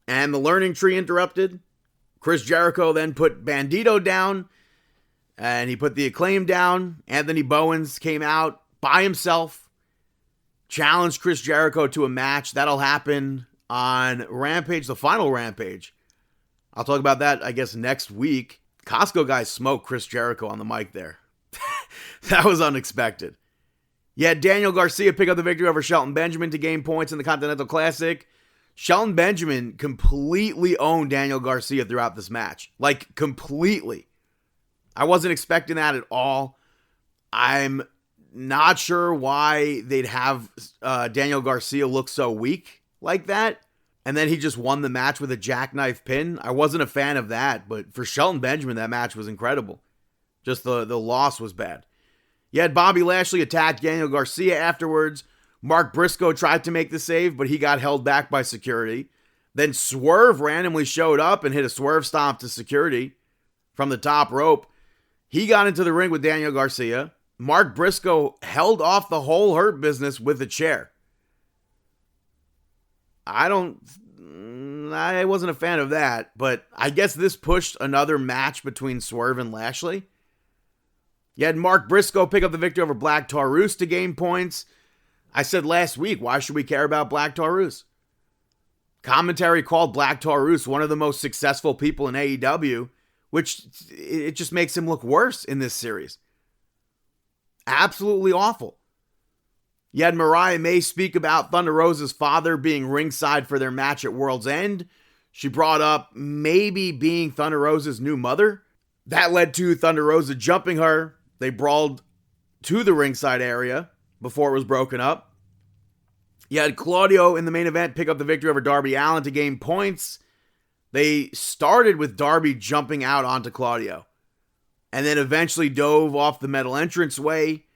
and the Learning Tree interrupted. Chris Jericho then put Bandito down, and he put the Acclaim down. Anthony Bowens came out by himself, challenged Chris Jericho to a match. That'll happen on Rampage, the final Rampage. I'll talk about that, I guess, next week. Costco guys smoked Chris Jericho on the mic there. That was unexpected. You had Daniel Garcia pick up the victory over Shelton Benjamin to gain points in the Continental Classic. Shelton Benjamin completely owned Daniel Garcia throughout this match. Like, completely. I wasn't expecting that at all. I'm not sure why they'd have Daniel Garcia look so weak like that. And then he just won the match with a jackknife pin. I wasn't a fan of that, but for Shelton Benjamin, that match was incredible. Just the loss was bad. You had Bobby Lashley attack Daniel Garcia afterwards. Mark Briscoe tried to make the save, but he got held back by security. Then Swerve randomly showed up and hit a swerve stomp to security from the top rope. He got into the ring with Daniel Garcia. Mark Briscoe held off the whole Hurt Business with a chair. I wasn't a fan of that, but I guess this pushed another match between Swerve and Lashley. You had Mark Briscoe pick up the victory over Black Taurus to gain points. I said last week, why should we care about Black Taurus? Commentary called Black Taurus one of the most successful people in AEW, which it just makes him look worse in this series. Absolutely awful. You had Mariah May speak about Thunder Rosa's father being ringside for their match at World's End. She brought up maybe being Thunder Rosa's new mother. That led to Thunder Rosa jumping her. They brawled to the ringside area before it was broken up. You had Claudio in the main event pick up the victory over Darby Allin to gain points. They started with Darby jumping out onto Claudio and then eventually dove off the metal entranceway.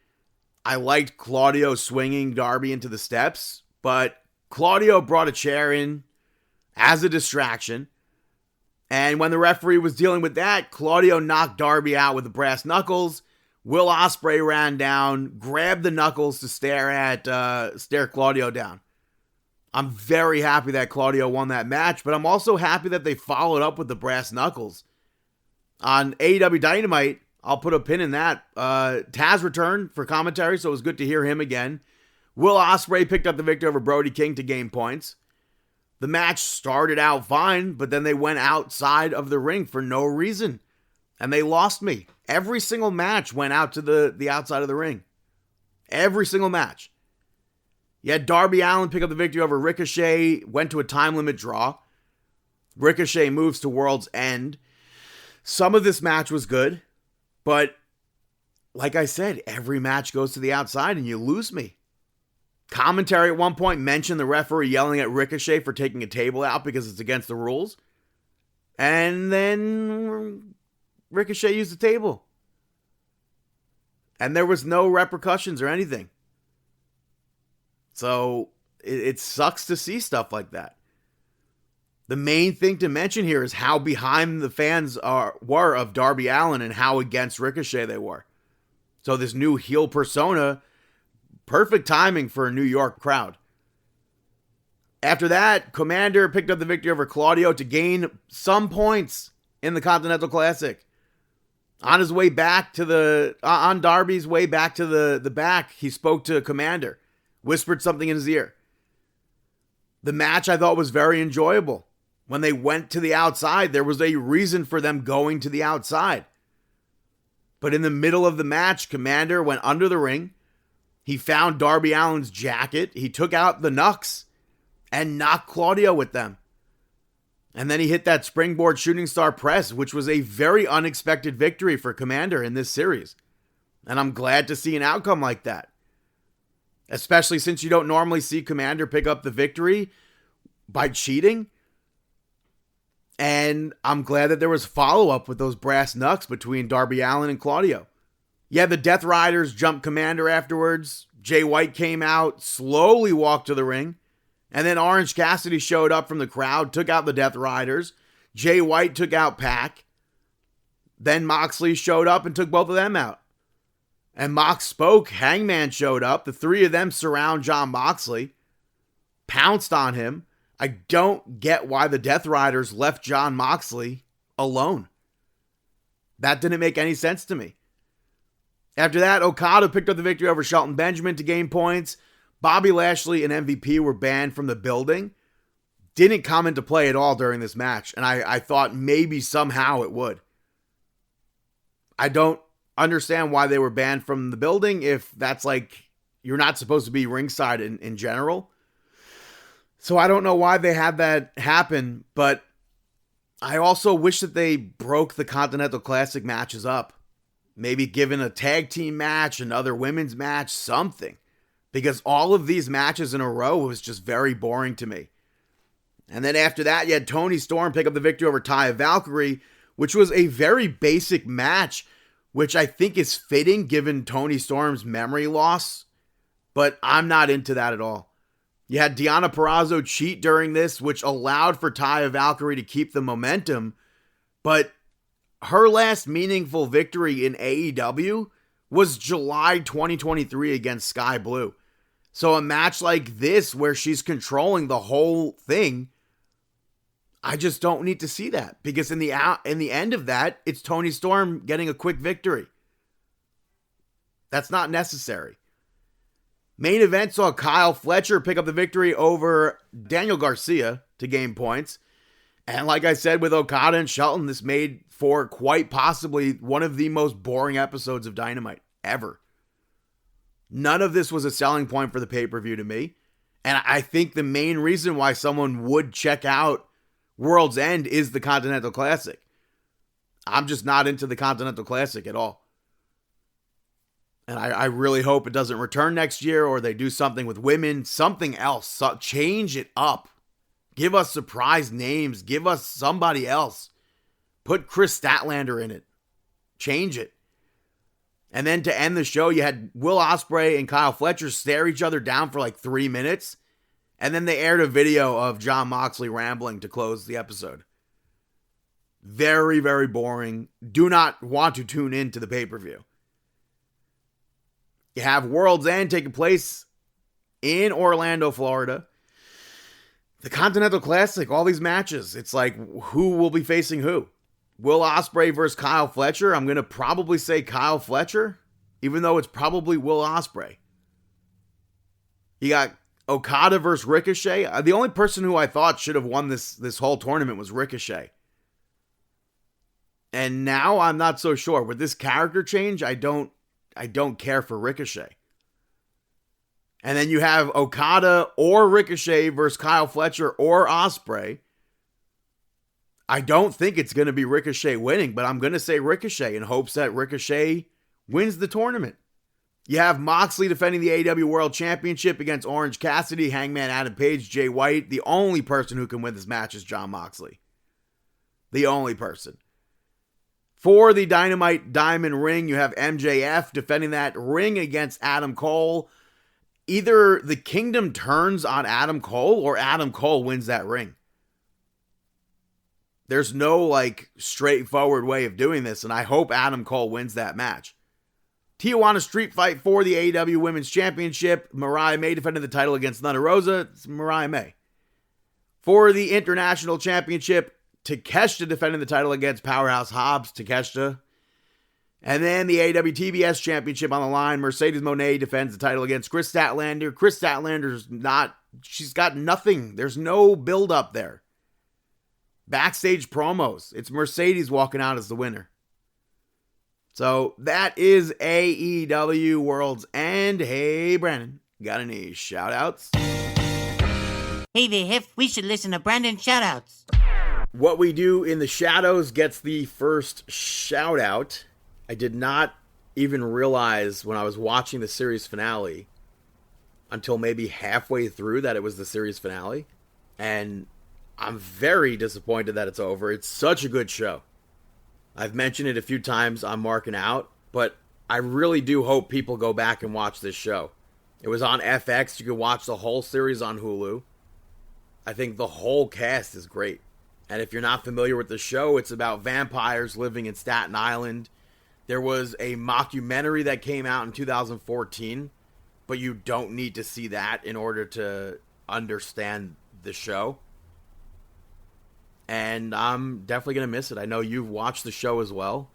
I liked Claudio swinging Darby into the steps, but Claudio brought a chair in as a distraction. And when the referee was dealing with that, Claudio knocked Darby out with the brass knuckles. Will Ospreay ran down, grabbed the knuckles to stare Claudio down. I'm very happy that Claudio won that match, but I'm also happy that they followed up with the brass knuckles. On AEW Dynamite, I'll put a pin in that. Taz returned for commentary, so it was good to hear him again. Will Ospreay picked up the victory over Brody King to gain points. The match started out fine, but then they went outside of the ring for no reason. And they lost me. Every single match went out to the outside of the ring. Every single match. You had Darby Allin pick up the victory over Ricochet, went to a time limit draw. Ricochet moves to World's End. Some of this match was good, but like I said, every match goes to the outside and you lose me. Commentary at one point mentioned the referee yelling at Ricochet for taking a table out because it's against the rules. And then Ricochet used the table. And there was no repercussions or anything. So it sucks to see stuff like that. The main thing to mention here is how behind the fans were of Darby Allin and how against Ricochet they were. So this new heel persona, perfect timing for a New York crowd. After that, Commander picked up the victory over Claudio to gain some points in the Continental Classic. On his way back to on Darby's way back to the back, he spoke to Commander, whispered something in his ear. The match I thought was very enjoyable. When they went to the outside, there was a reason for them going to the outside. But in the middle of the match, Commander went under the ring. He found Darby Allin's jacket. He took out the knucks and knocked Claudio with them. And then he hit that springboard shooting star press, which was a very unexpected victory for Commander in this series. And I'm glad to see an outcome like that. especially since you don't normally see Commander pick up the victory by cheating. And I'm glad that there was follow-up with those brass knucks between Darby Allin and Claudio. Yeah, the Death Riders jumped Commander afterwards. Jay White came out, slowly walked to the ring. And then Orange Cassidy showed up from the crowd, took out the Death Riders. Jay White took out Pac. Then Moxley showed up and took both of them out. And Mox spoke. Hangman showed up. The three of them surround Jon Moxley. Pounced on him. I don't get why the Death Riders left Jon Moxley alone. That didn't make any sense to me. After that, Okada picked up the victory over Shelton Benjamin to gain points. Bobby Lashley and MVP were banned from the building. Didn't come into play at all during this match. And I thought maybe somehow it would. I don't understand why they were banned from the building if that's like, you're not supposed to be ringside in general. So I don't know why they had that happen, but I also wish that they broke the Continental Classic matches up. Maybe given a tag team match, another women's match, something. Because all of these matches in a row was just very boring to me. And then after that, you had Toni Storm pick up the victory over Taya Valkyrie, which was a very basic match, which I think is fitting given Toni Storm's memory loss. But I'm not into that at all. You had Deonna Purrazzo cheat during this, which allowed for Taya Valkyrie to keep the momentum. But her last meaningful victory in AEW was July 2023 against Sky Blue. So a match like this where she's controlling the whole thing, I just don't need to see that. Because in the end of that, it's Toni Storm getting a quick victory. That's not necessary. Main event saw Kyle Fletcher pick up the victory over Daniel Garcia to gain points. And like I said with Okada and Shelton, this made for quite possibly one of the most boring episodes of Dynamite ever. None of this was a selling point for the pay-per-view to me. And I think the main reason why someone would check out World's End is the Continental Classic. I'm just not into the Continental Classic at all. And I really hope it doesn't return next year or they do something with women, something else. Change it up. Give us surprise names. Give us somebody else. Put Chris Statlander in it. Change it. And then to end the show, you had Will Ospreay and Kyle Fletcher stare each other down for like 3 minutes. And then they aired a video of Jon Moxley rambling to close the episode. Very, very boring. Do not want to tune in to the pay-per-view. You have World's End taking place in Orlando, Florida. The Continental Classic, all these matches. It's like, who will be facing who? Will Ospreay versus Kyle Fletcher. I'm going to probably say Kyle Fletcher, even though it's probably Will Ospreay. You got Okada versus Ricochet. The only person who I thought should have won this whole tournament was Ricochet. And now I'm not so sure. With this character change, I don't care for Ricochet. And then you have Okada or Ricochet versus Kyle Fletcher or Ospreay. I don't think it's going to be Ricochet winning, but I'm going to say Ricochet in hopes that Ricochet wins the tournament. You have Moxley defending the AEW World Championship against Orange Cassidy, Hangman Adam Page, Jay White. The only person who can win this match is Jon Moxley. The only person. For the Dynamite Diamond Ring, you have MJF defending that ring against Adam Cole. Either the Kingdom turns on Adam Cole or Adam Cole wins that ring. There's no straightforward way of doing this, and I hope Adam Cole wins that match. Tijuana Street Fight for the AEW Women's Championship. Mariah May defending the title against Thunder Rosa. It's Mariah May. For the International Championship, Takeshita defending the title against Powerhouse Hobbs. Takeshita. And then the AEW TBS Championship on the line. Mercedes Moné defends the title against Chris Statlander. Chris Statlander's she's got nothing. There's no build up there. Backstage promos. It's Mercedes walking out as the winner. So that is AEW Worlds End. Hey, Brandon, got any shout outs? Hey there, Hef. We should listen to Brandon's shout outs. What we do in the shadows gets the first shout out. I did not even realize when I was watching the series finale until maybe halfway through that it was the series finale. And I'm very disappointed that it's over. It's such a good show. I've mentioned it a few times on Markin Out, but I really do hope people go back and watch this show. It was on FX. You could watch the whole series on Hulu. I think the whole cast is great. And if you're not familiar with the show, it's about vampires living in Staten Island. There was a mockumentary that came out in 2014, but you don't need to see that in order to understand the show. And I'm definitely going to miss it. I know you've watched the show as well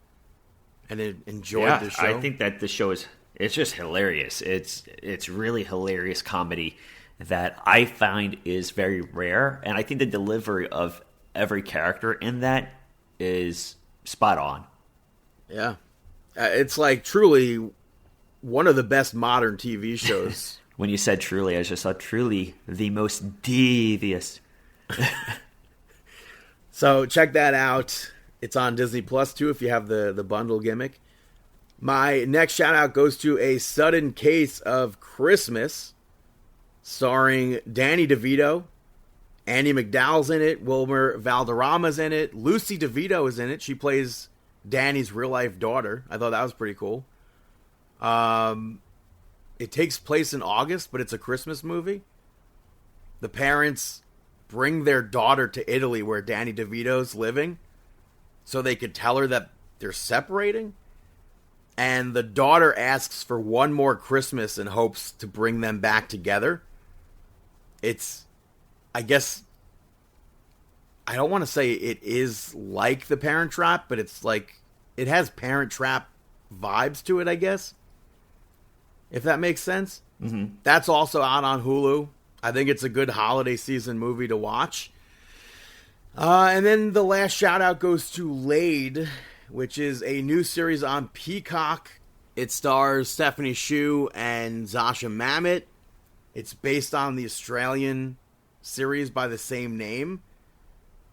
and enjoyed the show. I think that the show it's just hilarious. It's really hilarious comedy that I find is very rare. And I think the delivery of every character in that is spot on. Yeah. It's like truly one of the best modern TV shows. When you said truly, I just thought truly the most devious. So check that out. It's on Disney Plus too if you have the bundle gimmick. My next shout out goes to A Sudden Case of Christmas, starring Danny DeVito. Andy McDowell's in it. Wilmer Valderrama's in it. Lucy DeVito is in it. She plays Danny's real life daughter. I thought that was pretty cool. It takes place in August, but it's a Christmas movie. The parents bring their daughter to Italy where Danny DeVito's living so they could tell her that they're separating. And the daughter asks for one more Christmas in hopes to bring them back together. It's, I guess, I don't want to say it is like The Parent Trap, but it's like, it has Parent Trap vibes to it, I guess. If that makes sense. Mm-hmm. That's also out on Hulu. I think it's a good holiday season movie to watch. And then the last shout out goes to Laid, which is a new series on Peacock. It stars Stephanie Hsu and Zasha Mamet. It's based on the Australian series by the same name.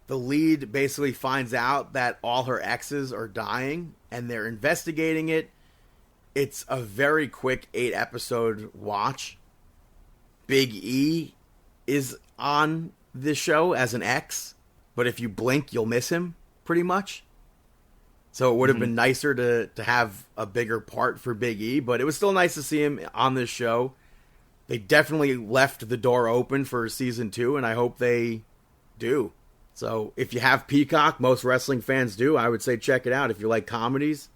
The lead basically finds out that all her exes are dying, and they're investigating it. It's a very quick 8-episode watch. Big E is on this show as an ex, but if you blink, you'll miss him, pretty much. So it would have been nicer to have a bigger part for Big E, but it was still nice to see him on this show. They definitely left the door open for season 2, and I hope they do. So if you have Peacock, most wrestling fans do, I would say check it out. If you like comedies,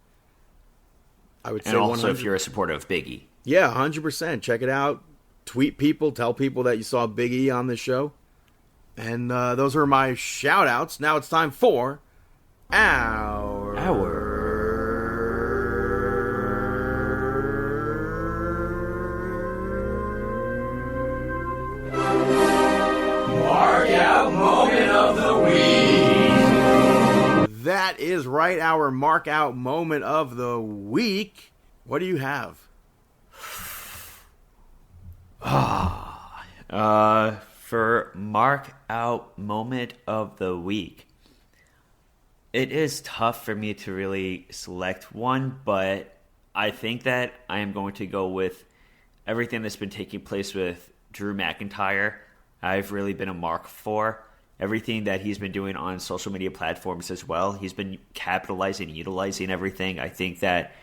I would say 100%. And also if you're a supporter of Big E. Yeah, 100%. Check it out. Tweet people, tell people that you saw Big E on this show. And those are my shout-outs. Now it's time for our Mark Out Moment of the Week. That is right, our Mark Out Moment of the Week. What do you have? For Mark Out Moment of the Week, it is tough for me to really select one, but I think that I am going to go with everything that's been taking place with Drew McIntyre. I've really been a mark for everything that he's been doing on social media platforms as well. He's been capitalizing, utilizing everything. I think that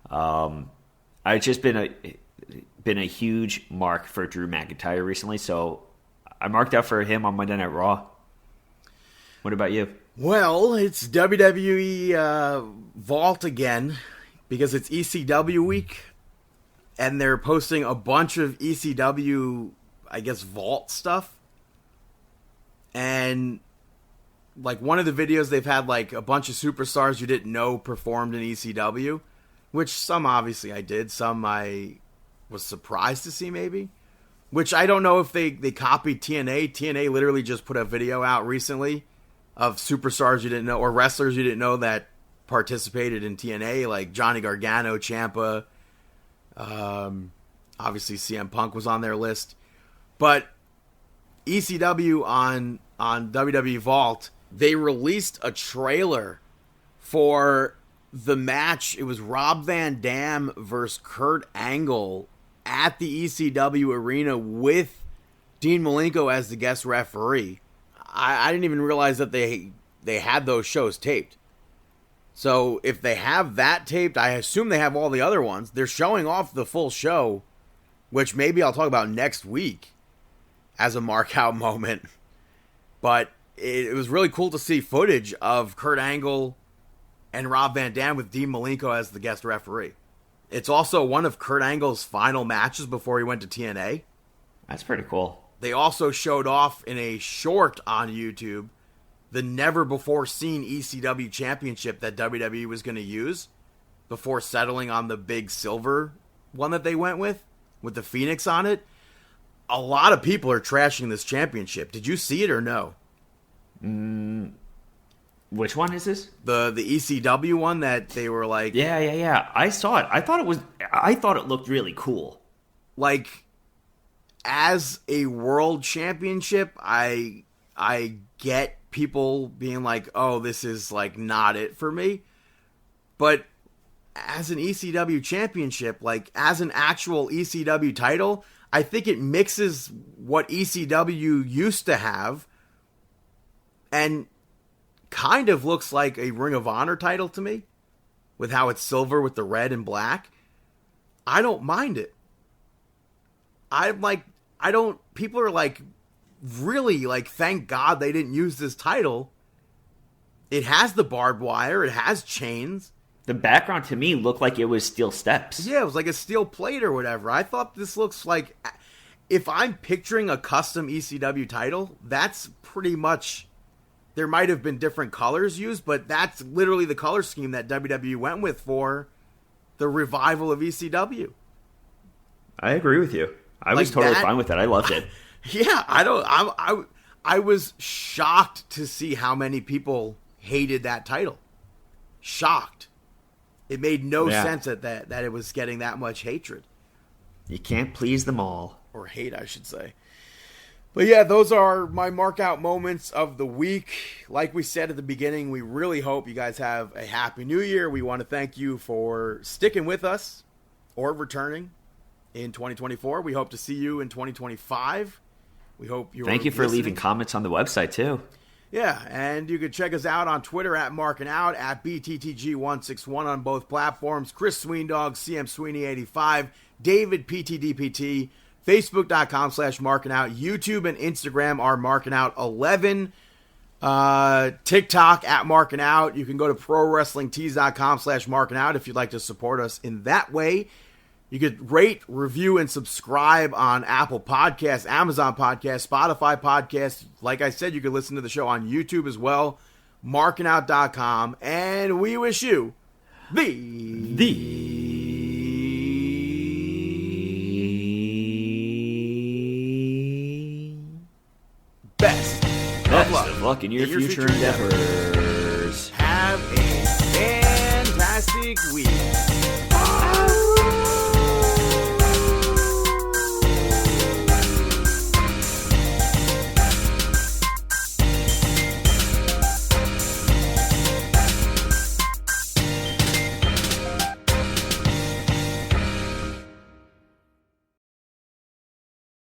I've just been a huge mark for Drew McIntyre recently, so I marked out for him on Monday Night Raw. What about you? Well, it's WWE Vault again, because it's ECW week, and they're posting a bunch of ECW, I guess, Vault stuff. And, like, one of the videos, they've had, like, a bunch of superstars you didn't know performed in ECW, which some obviously I did, some I was surprised to see maybe. Which I don't know if they copied TNA. TNA literally just put a video out recently of superstars you didn't know, or wrestlers you didn't know that participated in TNA, like Johnny Gargano, Ciampa. Obviously CM Punk was on their list. But ECW on WWE Vault, they released a trailer for the match. It was Rob Van Dam versus Kurt Angle at the ECW arena with Dean Malenko as the guest referee. I didn't even realize that they had those shows taped. So if they have that taped, I assume they have all the other ones. They're showing off the full show, which maybe I'll talk about next week as a mark out moment. But it was really cool to see footage of Kurt Angle and Rob Van Dam with Dean Malenko as the guest referee. It's also one of Kurt Angle's final matches before he went to TNA. That's pretty cool. They also showed off in a short on YouTube the never-before-seen ECW championship that WWE was going to use before settling on the big silver one that they went with the Phoenix on it. A lot of people are trashing this championship. Did you see it or no? Which one is this? The ECW one that they were like... Yeah. I saw it. I thought it looked really cool. Like, as a world championship, I get people being like, oh, this is like not it for me. But as an ECW championship, like as an actual ECW title, I think it mixes what ECW used to have and kind of looks like a Ring of Honor title to me with how it's silver with the red and black. I don't mind it. People are like, really, like, thank God they didn't use this title. It has the barbed wire. It has chains. The background to me looked like it was steel steps. Yeah, it was like a steel plate or whatever. I thought this looks like, if I'm picturing a custom ECW title, that's pretty much, there might have been different colors used, but that's literally the color scheme that WWE went with for the revival of ECW. I agree with you. I was totally fine with that. I loved it. Yeah, I was shocked to see how many people hated that title. Shocked. It made no sense that it was getting that much hatred. You can't please them all. Or hate, I should say. But yeah, those are my mark out moments of the week. Like we said at the beginning, we really hope you guys have a happy new year. We want to thank you for sticking with us or returning in 2024. We hope to see you in 2025. We hope you're Thank you for listening. leaving comments on the website, too. Yeah, and you can check us out on Twitter at Markin Out, at BTTG161 on both platforms. Chris Sweendog, CM Sweeney85, David PTDPT, Facebook.com/MarkinOut, YouTube and Instagram are MarkinOut11, TikTok at Markin Out. You can go to ProWrestlingTees.com/MarkinOut if you'd like to support us in that way. You could rate, review, and subscribe on Apple Podcasts, Amazon Podcasts, Spotify Podcasts. Like I said, you can listen to the show on YouTube as well, markinout.com. And we wish you the best of luck in your future endeavors. Have a fantastic week.